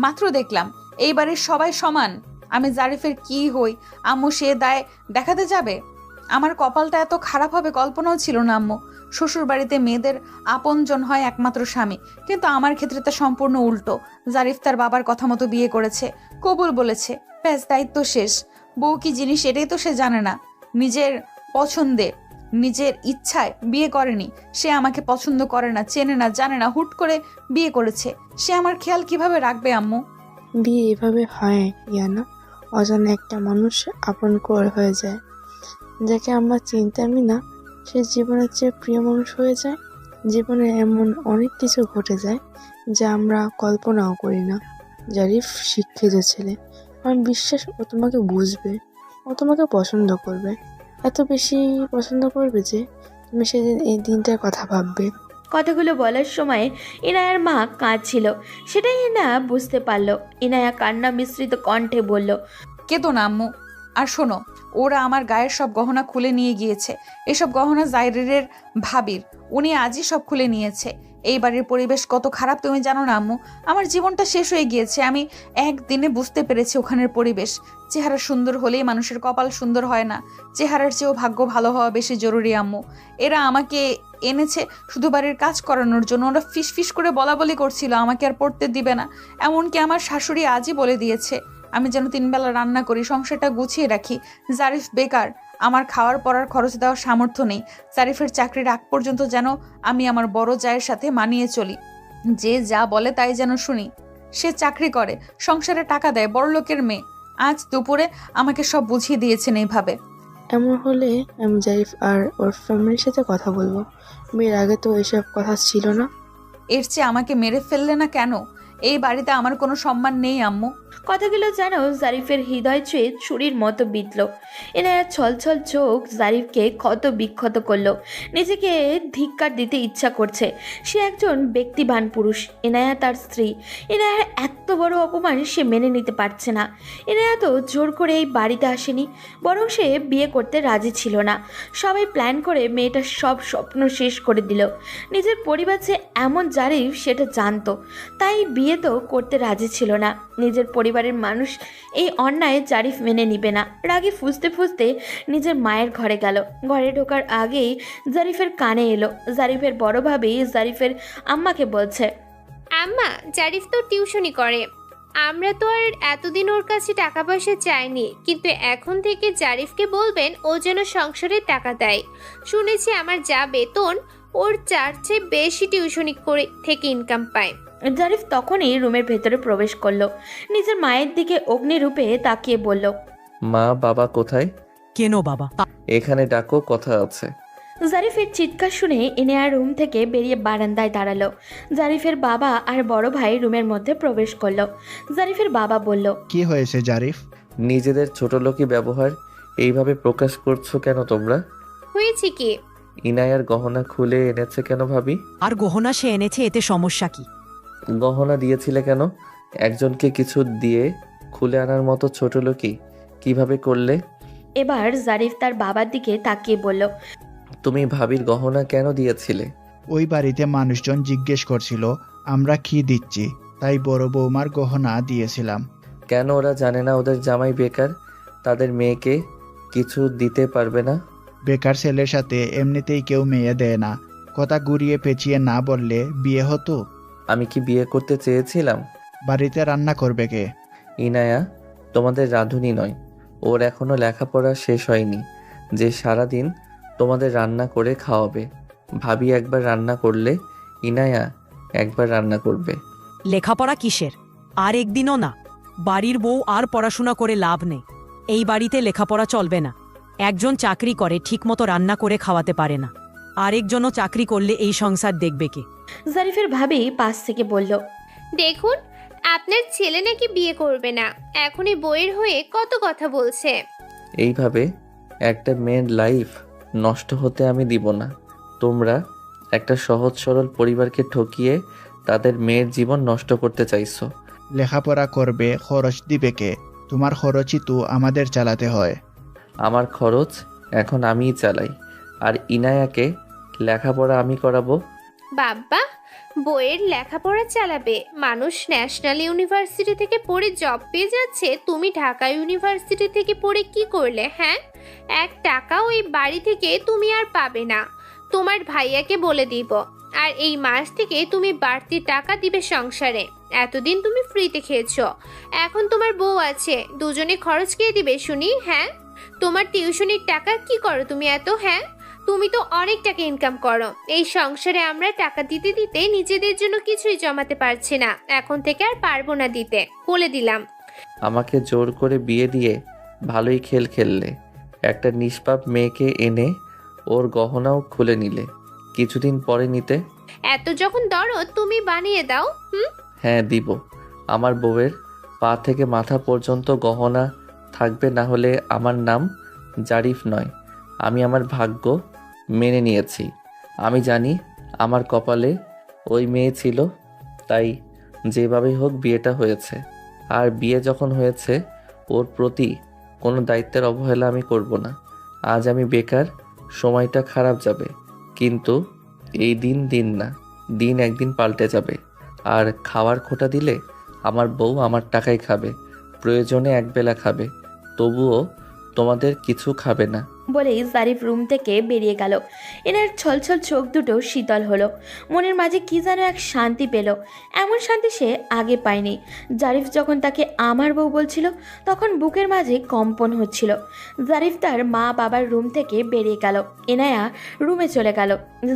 মাত্র দেখলাম। এই বাড়ির সবাই সমান। আমি জারিফের কি হই আম্মু সে দায় দেখাতে যাবে? আমার কপালটা এত খারাপ হবে কল্পনাও ছিল না আম্মু। শ্বশুর বাড়িতে মেয়েদের আপনজন হয় একমাত্র স্বামী, কিন্তু আমার ক্ষেত্রে তা সম্পূর্ণ উল্টো। জারিফ তার বাবার কথা মতো বিয়ে করেছে, কবুল বলেছে, ব্যাস দায়িত্ব শেষ। বউ কি জিনিস এটাই তো সে জানে না। নিজের পছন্দে নিজের ইচ্ছায় বিয়ে করেনি। সে আমাকে পছন্দ করে না, চেনে না, জানে না, হুট করে বিয়ে করেছে। সে আমার খেয়াল কিভাবে রাখবে আম্মু? বিয়ে এভাবে হয় ইয়ানা, অজানা একটা মানুষ আপন করে হয়ে যায়। যাকে আমরা চিনতামই না সে জীবনের চেয়ে প্রিয় মানুষ হয়ে যায়। জীবনে এমন অনেক কিছু ঘটে যায় যা আমরা কল্পনাও করি না। জারিফ শিক্ষিত ছেলে, আমার বিশ্বাস ও তোমাকে বুঝবে, ও তোমাকে পছন্দ করবে, এত বেশি পছন্দ করবে যে তুমি সেদিন এই দিনটার কথা ভাববে। কথাগুলো বলার সময় ইনায়ার মা কাঁদছিল, সেটাই ইনায়া বুঝতে পারল। ইনায়া কান্না মিশ্রিত কণ্ঠে বলল, কেতো না আম্মু, আর শোনো, ওরা আমার গায়ের সব গহনা খুলে নিয়ে গিয়েছে। এসব গহনা জাইরের ভাবির, উনি আজই সব খুলে নিয়েছে। এই বাড়ির পরিবেশ কত খারাপ তুমি জানো না আম্মু? আমার জীবনটা শেষ হয়ে গিয়েছে। আমি একদিনে বুঝতে পেরেছি ওখানের পরিবেশ। চেহারা সুন্দর হলেই মানুষের কপাল সুন্দর হয় না, চেহারার চেয়েও ভাগ্য ভালো হওয়া বেশি জরুরি আম্মু। এরা আমাকে এনেছে শুধু বাড়ির কাজ করানোর জন্য। ওরা ফিস ফিস করে বলা করছিল আমাকে আর পড়তে দিবে না। এমনকি আমার শাশুড়ি আজই বলে দিয়েছে আমি যেন 3 বেলা রান্না করি, সংসারটা গুছিয়ে রাখি। জারিফ বেকার, আমার খাওয়ার পড়ার খরচ দেওয়ার সামর্থ্য নেই। জারিফের চাকরির আগ পর্যন্ত যেন আমি আমার বড় জায়ের সাথে মানিয়ে চলি, যে যা বলে তাই যেন শুনি। সে চাকরি করে, সংসারে টাকা দেয়, বড় লোকের মেয়ে। আজ দুপুরে আমাকে সব বুঝিয়ে দিয়েছেন এইভাবে। এমন হলে আমি জারিফ আর ওর ফ্যামিলির সাথে কথা বলবো। বিয়ের আগে তো এসব কথা ছিল না। এর চেয়ে আমাকে মেরে ফেললে না কেন? এই বাড়িতে আমার কোনো সম্মান নেই আম্মু। কথাগুলো যেন জারিফের হৃদয় ছুঁয়ে ছুরির মতো বিঁধল। এনারা ছলছল চোখ জারিফকে ক্ষত বিক্ষত করলো। নিজেকে ধিক্কার দিতে ইচ্ছা করছে। সে একজন ব্যক্তিবান পুরুষ, এনায়া তার স্ত্রী। এনায়ার এত বড় অপমান সে মেনে নিতে পারছে না। এনায়া তো জোর করে এই বাড়িতে আসেনি, বরং সে বিয়ে করতে রাজি ছিল না। সবাই প্ল্যান করে মেয়েটার সব স্বপ্ন শেষ করে দিল। নিজের পরিবার যে এমন জারিফ সেটা জানতো, তাই বিয়ে তো করতে রাজি ছিল না। নিজের পরিবারের মানুষ এই অন্যায় জারিফ মেনে নিবে না। রাগে ফুঁসতে ফুঁসতে নিজের মায়ের ঘরে গেল। ঘরে ঢোকার আগেই জারিফের কানে এলো। জারিফের বড় ভাবি জারিফের আম্মাকে বলছে, আম্মা, জারিফ তো টিউশনি করে। আমরা তো আর এতদিন ওর কাছে টাকা পয়সা চাইনি, কিন্তু এখন থেকে জারিফকে বলবেন ও যেন সংসারে টাকা দেয়। শুনেছি আমার যা বেতন, ওর 4 চেয়ে বেশি টিউশনি করে থেকে ইনকাম পায়। জারিফ তখনই রুমের ভেতরে প্রবেশ করলো। নিজের মায়ের দিকে অগ্নিরূপে তাকিয়ে বলল, মা বাবা কোথায়? কেন বাবা? এখানে ডাকো, কথা আছে। জারিফের চিৎকার শুনে ইনেয়া রুম থেকে বেরিয়ে বারান্দায় দাঁড়ালো। জারিফের বাবা আর বড় ভাই রুমের মধ্যে প্রবেশ করলো। জারিফের বাবা বলল, কি হয়েছে জারিফ? নিজেদের ছোটলোকি ব্যবহার এইভাবে প্রকাশ করছো কেন তোমরা? হয়েছে কি? ইনায়ার গহনা খুলে এনেছে কেন ভাবি? আর গহনা সে এনেছে, এতে সমস্যা কি? গহনা দিয়েছিলে কেন? একজনকে কিছু দিয়ে খুলে আনার মতো ছোটলোকি কিভাবে করলে? এবার জারিফ তার বাবার দিকে তাকিয়ে বলল, তুমি ভাবির গহনা কেন দিয়েছিলে? ওই বাড়িতে মানুষজন জিজ্ঞেস করছিল আমরা কি দিচ্ছি, তাই বড় বৌমার গহনা দিয়েছিলাম। কেন ওরা জানে না ওদের জামাই বেকার, তাদের মেয়েকে কিছু দিতে পারবে না? বেকার ছেলের সাথে এমনিতেই কেউ মেয়ে দেয় না। কথা ঘুরিয়ে পেঁচিয়ে না বললে বিয়ে হতো? আমি কি বিয়ে করতে চেয়েছিলাম? বাড়িতে রান্না করবে কে? ইনায়া তোমাদের রাঁধুনি নয়, ওর এখনো লেখাপড়া শেষ হয়নি যে সারাদিন তোমাদের রান্না করে খাওয়াবে। ভাবি একবার রান্না করলে ইনায়া একবার রান্না করবে। লেখাপড়া কিসের? আর একদিনও না। বাড়ির বউ আর পড়াশোনা করে লাভ নেই। এই বাড়িতে লেখাপড়া চলবে না। একজন চাকরি করে ঠিকমতো রান্না করে খাওয়াতে পারে না, আরেকজনও চাকরি করলে এই সংসার দেখবে কে? জারিফের ভাবি পাশ থেকে বলল, দেখুন, আপনার ছেলে নাকি বিয়ে করবে না, এখনই বইয়ের হয়ে কত কথা বলছে। এইভাবে একটা মেয়ের লাইফ নষ্ট হতে আমি দিব না। তোমরা একটা সহজ সরল পরিবারকে ঠকিয়ে তাদের মেয়ের জীবন নষ্ট করতে চাইছো। লেখাপড়া করবে, খরচ দিবে কে? তোমার খরচই তো আমাদের চালাতে হয়। আমার খরচ এখন আমিই চালাই, আর ইনায়াকে লেখাপড়া আমি করাবো। বাবা, বইয়ের লেখাপড়া চালাবে? মানুষ ন্যাশনাল ইউনিভার্সিটি থেকে পড়ে জব পেয়ে যাচ্ছে, তুমি ঢাকা ইউনিভার্সিটি থেকে পড়ে কি করলে? হ্যাঁ, 1 টাকাও এই বাড়ি থেকে তুমি আর পাবে না। তোমার ভাইয়াকে বলে দিব, আর এই মাস থেকে তুমি বাড়তি টাকা দিবে সংসারে। এতদিন তুমি ফ্রিতে খেয়েছো, এখন তোমার বউ আছে, দুজনে খরচ কে দিবে শুনি? হ্যাঁ, তোমার টিউশনির টাকা কি করো তুমি এত? হ্যাঁ, তুমি তো অনেক টাকা ইনকাম করো। এই সংসারে আমরা টাকা দিতে দিতে নিজেদের জন্য কিছুই জমাতে পারছি না, এখন থেকে আর পারবো না দিতে, বলে দিলাম। আমাকে জোর করে বিয়ে দিয়ে ভালোই খেললে। একটা নিষ্পাপ মেয়েকে এনে ওর গহনাও খুলে নিলে, কিছুদিন পরে নিতে। এত যখন দরদ, তুমি বানিয়ে দাও। হ্যাঁ দিব। আমার বউয়ের পা থেকে মাথা পর্যন্ত গহনা থাকবে, না হলে আমার নাম জারিফ নয়। আমি আমার ভাগ্য মেনে নিয়েছি। আমি জানি আমার কপালে ওই মেয়ে ছিল, তাই যেভাবেই হোক বিয়েটা হয়েছে। আর বিয়ে যখন হয়েছে, ওর প্রতি কোনো দায়িত্বের অবহেলা আমি করব না। আজ আমি বেকার, সময়টা খারাপ যাবে, কিন্তু এই দিন দিন না, দিন একদিন পাল্টে যাবে। আর খাওয়ার খোঁটা দিলে আমার বউ আমার টাকায় খাবে, প্রয়োজনে একবেলা খাবে, তবুও তোমাদের কিছু খাবে না। বলেই জারিফ রুম থেকে বেরিয়ে গেল। এনার ছলছল চোখ দুটো শীতল হলো। মনের মাঝে কি যেন এক শান্তি পেল। এমন শান্তি সে আগে পায়নি। জারিফ যখন তাকে আমার বউ বলছিল তখন বুকের মাঝে কম্পন হচ্ছিল। জারিফ তার মা বাবার রুম থেকে বেরিয়ে গেল। এনায়া রুমে চলে গেল।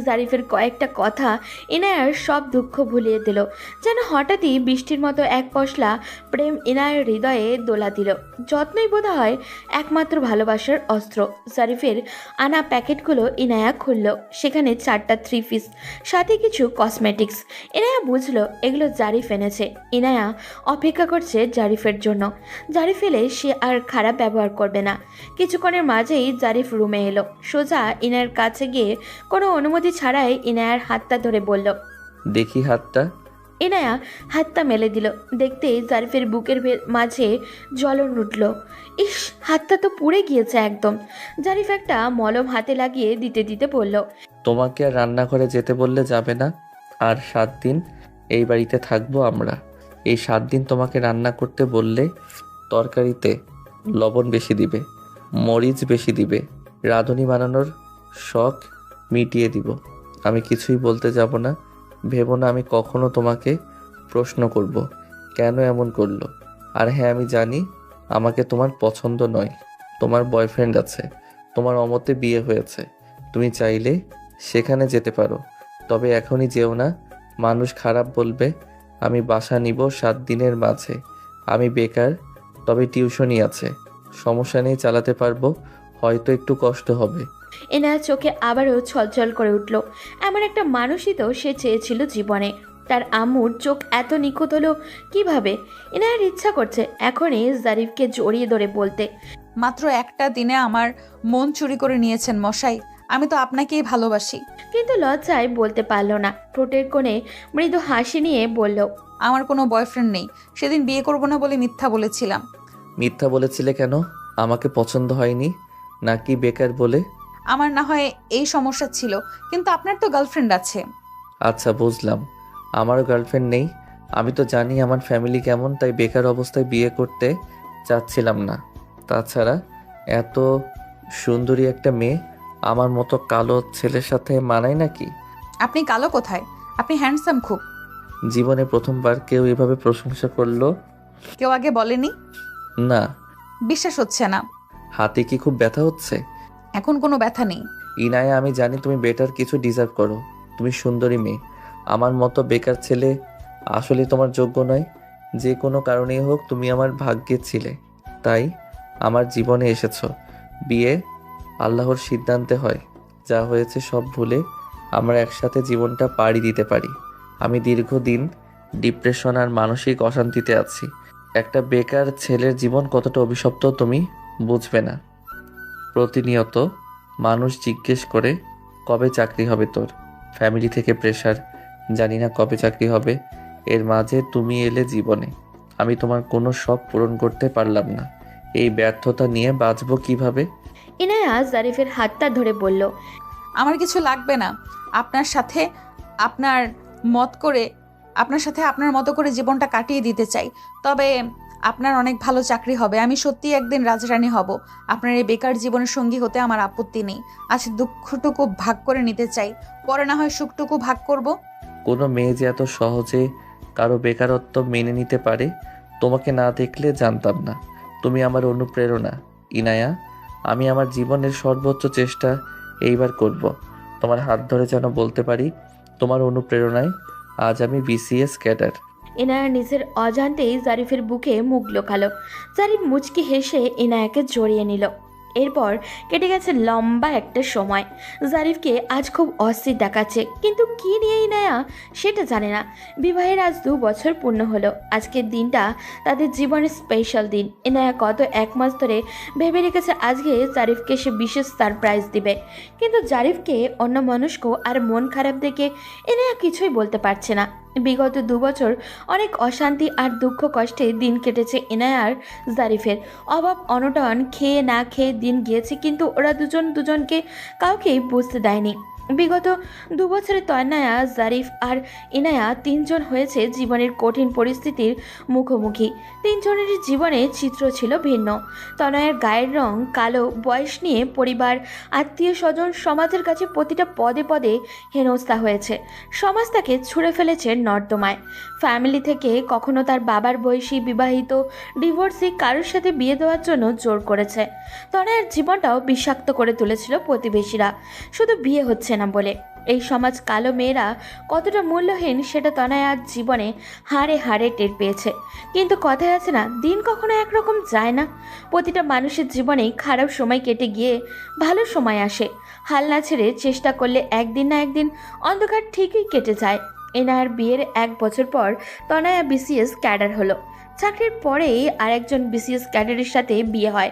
জারিফের কয়েকটা কথা এনায়ার সব দুঃখ ভুলিয়ে দিল। যেন হঠাৎই বৃষ্টির মতো এক পশলা প্রেম এনায়ার হৃদয়ে দোলা দিল। যত্নই বোধ হয় একমাত্র ভালোবাসার অস্ত্র। জারিফের আনা প্যাকেটগুলো ইনায়া খুলল। সেখানে 4টা 3 পিস, সাথে কিছু কসমেটিক্স। ইনায়া বুঝলো এগুলো জারিফ এনেছে। ইনায়া অপেক্ষা করছে জারিফের জন্য। জারিফ এলে সে আর খারাপ ব্যবহার করবে না। কিছুক্ষণের মাঝেই জারিফ রুমে এলো। সোজা ইনায়ার কাছে গিয়ে কোনো অনুমতি ছাড়াই ইনায়ার হাতটা ধরে বলল, দেখি হাতটা। ইনায়া হাতটা মেলে দিল। দেখতেই জারিফের বুকের মাঝে জ্বলন উঠল। ইস, হাতটা তো পুড়ে গিয়েছে একদম। জারিফ একটা মলম হাতে লাগিয়ে দিতে দিতে বলল, তোমাকে আর রান্নাঘরে যেতে বললে যাবে না। আর 7 দিন এই বাড়িতে থাকবো আমরা। এই 7 দিন তোমাকে রান্না করতে বললে তরকারিতে লবণ বেশি দিবে, মরিচ বেশি দিবে, রাঁধুনি বানানোর শখ মিটিয়ে দিব। আমি কিছুই বলতে যাব না। ভেবো না আমি কখনো তোমাকে প্রশ্ন করব কেন এমন করলো। আর হ্যাঁ, আমি জানি আমাকে তোমার পছন্দ নয়। তোমার বয়ফ্রেন্ড আছে, তোমার অমতে বিয়ে হয়েছে। তুমি চাইলে সেখানে যেতে পারো, তবে এখনই যেও না। মানুষ খারাপ বলবে। আমি বাসা নিব 7 দিনের মাঝে। আমি বেকার, তবে টিউশনই আছে। সমস্যা নেই, চালাতে পারবো। হয়তো একটু কষ্ট হবে। এনার চোখে আবারও ছলছল করে উঠল। এমন একটা মানুষই তো সে চেয়েছিল জীবনে। তার আম্মুর চোখ এত নিখুঁত হলো কিভাবে? এনার ইচ্ছা করছে এখনই জারিফকে জড়িয়ে ধরে বলতে, মাত্র একটা দিনে আমার মন চুরি করে নিয়েছেন মশাই। আমি তো আপনাকেই ভালোবাসি। কিন্তু লজ্জায় বলতে পারল না। ঠোঁটের কোণে মৃদু হাসি নিয়ে বলল, আমার কোনো বয়ফ্রেন্ড নেই। সেদিন বিয়ে করব না বলে মিথ্যা বলেছিলাম। মিথ্যা বলেছিলে কেন? আমাকে পছন্দ হয়নি নাকি বেকার বলে? আমার না হয় এই সমস্যা ছিল, কিন্তু আপনার তো গার্লফ্রেন্ড আছে। আচ্ছা, বুঝলাম। আমারও গার্লফ্রেন্ড নেই। আমি তো জানি আমার ফ্যামিলি কেমন, তাই বেকার অবস্থায় বিয়ে করতে চাচ্ছিলাম না। তাছাড়া এত সুন্দরী একটা মেয়ে আমার মতো কালো ছেলের সাথে মানায় নাকি? আপনি কালো কোথায়? আপনি হ্যান্ডসাম খুব। জীবনে প্রথমবার কেউ এভাবে প্রশংসা করলো। কেউ আগে বলেনি? না। বিশ্বাস হচ্ছে না। হাতে কি খুব ব্যথা হচ্ছে? এখন কোনো ব্যথা নেই। ইনায়া, আমি জানি তুমি বেটার কিছু ডিজার্ভ করো। তুমি সুন্দরী মেয়ে। আমার মতো বেকার ছেলে আসলে তোমার যোগ্য নয়। যে কোনো কারণেই হোক তুমি আমার ভাগ্যে ছিলে, তাই আমার জীবনে এসেছো। বিয়ে আল্লাহর সিদ্ধান্তে হয়। যা হয়েছে সব ভুলে আমরা একসাথে জীবনটা পাড়ি দিতে পারি। আমি দীর্ঘদিন ডিপ্রেশন আর মানসিক অশান্তিতে আছি। একটা বেকার ছেলের জীবন কতটা অভিশপ্ত তুমি বুঝবে না। প্রতিনিয়ত মানুষ জিজ্ঞেস করে কবে চাকরি হবে তোর। ফ্যামিলি থেকে প্রেশার, জানি না কবে চাকরি হবে। এর মাঝে তুমি এলে জীবনে। আমি তোমার কোনো শখ পূরণ করতে পারলাম না। এই ব্যর্থতা নিয়ে বাঁচবো কিভাবে? ইনায়া জারিফের হাতটা ধরে বলল, আমার কিছু লাগবে না। আপনার সাথে আপনার মতো করে জীবনটা কাটিয়ে দিতে চাই। তবে আপনার অনেক ভালো চাকরি হবে। আমি সত্যি একদিন রাজরানী হব। আপনার এই বেকার জীবনের সঙ্গী হতে আমার আপত্তি নেই। আজ দুঃখটুকু ভাগ করে নিতে চাই, পরে না হয় সুখটুকু ভাগ করব। কোনো মেয়ে যে এত সহজে কারো বেকারত্ব মেনে নিতে পারে, তোমাকে না দেখলে জানতাম না। তুমি আমার অনুপ্রেরণা ইনায়া। আমি আমার জীবনের সর্বোচ্চ চেষ্টা এইবার করব। তোমার হাত ধরে যেন বলতে পারি, তোমার অনুপ্রেরণায় আজ আমি BCS ক্যাডার। ইনায়া নিজের অজান্তেই জারিফের বুকে মুখ লোকালো। জারিফ মুচকি হেসে ইনায়াকে জড়িয়ে নিল। এরপর কেটে গেছে লম্বা একটা সময়। জারিফকে আজ খুব অস্থির দেখাচ্ছে, কিন্তু কি নিয়ে ইনায়া সেটা জানে না। বিবাহের আজ 2 বছর পূর্ণ হলো। আজকের দিনটা তাদের জীবনের স্পেশাল দিন। ইনায়া গত 1 মাস ধরে ভেবে রেখেছে আজকে জারিফকে সে বিশেষ সারপ্রাইজ দিবে, কিন্তু জারিফকে অন্যমনস্ক আর মন খারাপ দেখে ইনায়া কিছুই বলতে পারছে না। বিগত 2 বছর অনেক অশান্তি আর দুঃখ কষ্টে দিন কেটেছে ইনায়া আর জারিফের। অভাব অনটন, খেয়ে না খেয়ে দিন গিয়েছে, কিন্তু ওরা দুজনকে কাউকেই বুঝতে দেয়নি। বিগত 2 বছরে তন্ময়া, জারিফ আর ইনায়া 3 জন হয়েছে জীবনের কঠিন পরিস্থিতির মুখোমুখি। 3 জনের জীবনে চিত্র ছিল ভিন্ন। তনয়ার গায়ের রং কালো, বয়স নিয়ে পরিবার, আত্মীয় স্বজন, সমাজের কাছে প্রতিটা পদে পদে হেনস্থা হয়েছে। সমাজ তাকে ছুঁড়ে ফেলেছে নর্দমায়। ফ্যামিলি থেকে কখনো তার বাবার বয়সী বিবাহিত ডিভোর্সি কারোর সাথে বিয়ে দেওয়ার জন্য জোর করেছে। তনয়ার জীবনটাও বিষাক্ত করে তুলেছিল প্রতিবেশীরা, শুধু বিয়ে হচ্ছে না বলে। এই সমাজ কালো মেয়েরা কতটা মূল্যহীন সেটা তনয়ার জীবনে হাড়ে হাড়ে টের পেয়েছে। কিন্তু কথায় আছে না, দিন কখনো একরকম যায় না। প্রতিটা মানুষের জীবনেই খারাপ সময় কেটে গিয়ে ভালো সময় আসে। হাল না ছেড়ে চেষ্টা করলে একদিন না একদিন অন্ধকার ঠিকই কেটে যায়। এনার বিয়ের 1 বছর পর তনয়া বিসিএস ক্যাডার হলো। চাকরির পরেই আরেকজন বিসিএস ক্যাডারের সাথে বিয়ে হয়।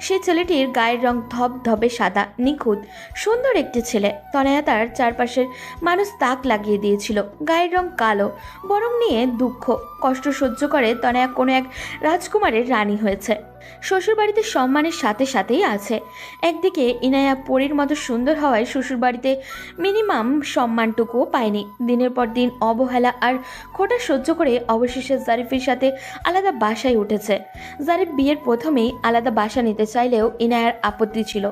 সে ছেলেটির গায়ের রং ধবধবে সাদা, নিখুঁত, সুন্দর একটি ছেলে। তনয়া তার চারপাশের মানুষ তাক লাগিয়ে দিয়েছিল। গায়ের রং কালো, বরং নিয়ে দুঃখ কষ্ট সহ্য করে তনয়া কোনো এক রাজকুমারের রানী হয়েছে। শ্বশুরবাড়িতে সম্মানের সাথে সাথেই আছে। একদিকে ইনায়া পরীর মতো সুন্দর হওয়ায় শ্বশুরবাড়িতে মিনিমাম সম্মানটুকুও পায়নি। দিনের পর দিন অবহেলা আর খোটা সহ্য করে অবশেষে জারিফের সাথে আলাদা বাসায় উঠেছে। জারিফ বিয়ের প্রথমেই আলাদা বাসা নিতে চাইলেও ইনায়ার আপত্তি ছিল।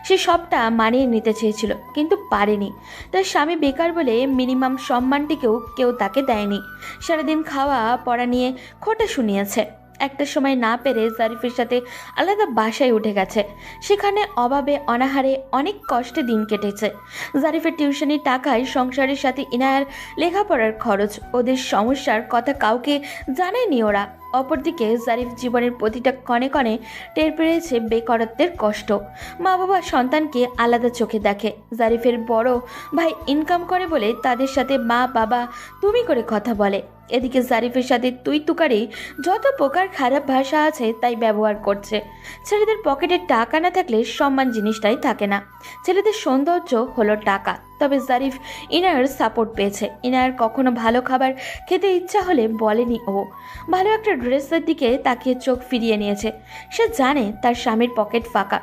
সে সবটা মানিয়ে নিতে চেয়েছিল, কিন্তু পারেনি। তার স্বামী বেকার বলে মিনিমাম সম্মানটিকেও কেউ তাকে দেয়নি। সারাদিন খাওয়া পড়া নিয়ে খোটা শুনিয়েছে। একটা সময় না পেরে জারিফের সাথে আলাদা বাসায় উঠে গেছে। সেখানে অভাবে অনাহারে অনেক কষ্টে দিন কেটেছে। জারিফের টিউশনির টাকায় সংসারের সাথে ইনায়ার লেখাপড়ার খরচ। ওদের সমস্যার কথা কাউকে জানায়নি ওরা। অপরদিকে জারিফ জীবনের প্রতিটা কণে কণে টের পেয়েছে বেকারত্বের কষ্ট। মা বাবা সন্তানকে আলাদা চোখে দেখে। জারিফের বড় ভাই ইনকাম করে বলে তাদের সাথে মা বাবা তুমি করে কথা বলে। এদিকে জারিফের সাথে তুই তুকারি যত প্রকার খারাপ ভাষা আছে তাই ব্যবহার করছে। ছেলেদের পকেটে টাকা না থাকলে সম্মান জিনিসটাই থাকে না। ছেলেদের সৌন্দর্য হলো টাকা। তবে জারিফ ইনায়ার সাপোর্ট পেয়েছে। ইনায়ার কখনো ভালো খাবার খেতে ইচ্ছা হলে বলেনি ও। ভালো একটা ড্রেসের দিকে তাকিয়ে চোখ ফিরিয়ে নিয়েছে। সে জানে তার স্বামীর পকেট ফাঁকা।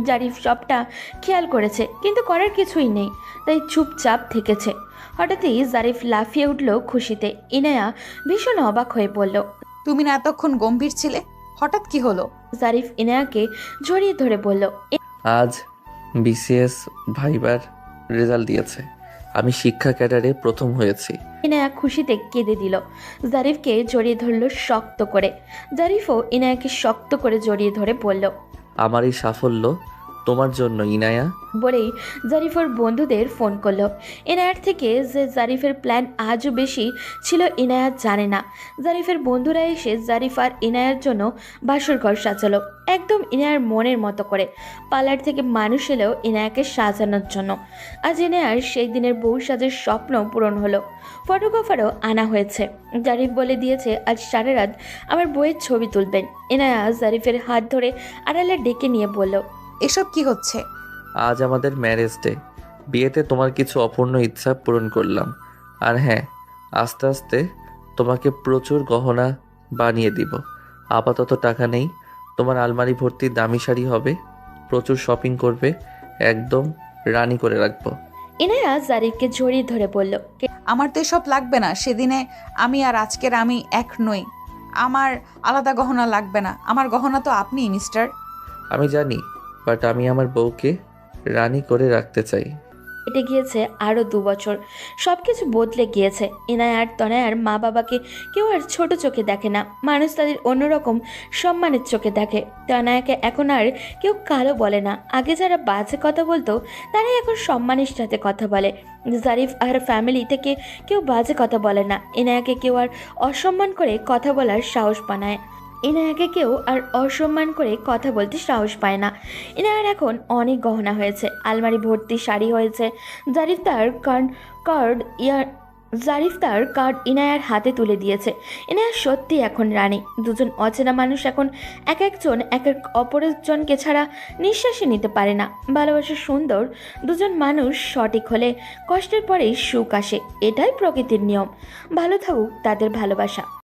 জারিফ সবটা খেয়াল করেছে, কিন্তু করার কিছুই নেই, তাই চুপচাপ থেকেছে। হঠাৎই জারিফ লাফিয়ে উঠল খুশিতে। ইনায়া ভীষণ অবাক হয়ে পড়ল। তুমি না এতক্ষণ গম্ভীর ছিলে, হঠাৎ কি হলো? জারিফ ইনায়াকে জড়িয়ে ধরে বলল, আজ বিসিএস ভাইবার রেজাল্ট দিয়েছে। আমি শিক্ষা ক্যাডারে প্রথম হয়েছি। ইনায়া খুশিতে কেঁদে দিল। জারিফকে জড়িয়ে ধরল শক্ত করে। জারিফও ইনায়াকে শক্ত করে জড়িয়ে ধরে বলল, আমার এই সাফল্য তোমার জন্য ইনায়া। বলেই জারিফের বন্ধুদের ফোন করলো। ইনায়ার থেকে যে জারিফের প্ল্যান আজও বেশি ছিল ইনায়া জানে না। জারিফের বন্ধুরা এসে জারিফ আর ইনায়ার জন্য বাসর ঘর সাজালো, একদম ইনায়ার মনের মতো করে। পার্লার থেকে মানুষ এলেও ইনায়াকে সাজানোর জন্য। আজ ইনায়ার সেই দিনের বউ সাজের স্বপ্ন পূরণ হলো। ফটোগ্রাফারও আনা হয়েছে। জারিফ বলে দিয়েছে আজ সারা রাত আমার বইয়ের ছবি তুলবেন। ইনায়া জারিফের হাত ধরে আড়ালে ডেকে নিয়ে বলল, এসব কি হচ্ছে? আজ আমাদের ম্যারেজ ডে। বিয়েতে তোমার কিছু অপূর্ণ ইচ্ছা পূরণ করলাম। আর হ্যাঁ, আস্তে আস্তে তোমাকে প্রচুর গহনা বানিয়ে দিব। আপাতত টাকা নেই। তোমার আলমারি ভর্তি দামি শাড়ি হবে, প্রচুর শপিং করবে, একদম রানী করে রাখবো। ইনায়া জারিফকে জড়িয়ে ধরে বলল, আমার তো এসব লাগবে না। সেদিনে আমি আর আজকের আমি এক নই। আমার আলাদা গহনা লাগবে না। আমার গহনা তো আপনিই মিস্টার। আমি জানি, বাট আমি আমার বউকে রানী করে রাখতে চাই। কেটে গিয়েছে আরও 2 বছর। সব কিছু বদলে গিয়েছে। ইনায়া আর তনয়ার মা বাবাকে কেউ আর ছোট চোখে দেখে না। মানুষ তাদের অন্যরকম সম্মানের চোখে দেখে। তনয়াকে এখন আর কেউ কালো বলে না। আগে যারা বাজে কথা বলতো তারাই এখন সম্মানের সাথে কথা বলে। জারিফ আর ফ্যামিলি থেকে কেউ বাজে কথা বলে না। ইনায়াকে কেউ আর অসম্মান করে কথা বলার সাহস পানায়। ইনায়াকে কেউ আর অসম্মান করে কথা বলতে সাহস পায় না। ইনায়ার এখন অনেক গহনা হয়েছে, আলমারি ভর্তি শাড়ি হয়েছে। জারিফ তার জারিফ তার কার্ড ইনায়ার হাতে তুলে দিয়েছে। ইনায়া সত্যি এখন রানী। দুজন অচেনা মানুষ এখন এক একজন এক এক অপরজনকে ছাড়া নিঃশ্বাসে নিতে পারে না। ভালোবাসা সুন্দর, দুজন মানুষ সঠিক হলে কষ্টের পরেই সুখ আসে, এটাই প্রকৃতির নিয়ম। ভালো থাকুক তাদের ভালোবাসা।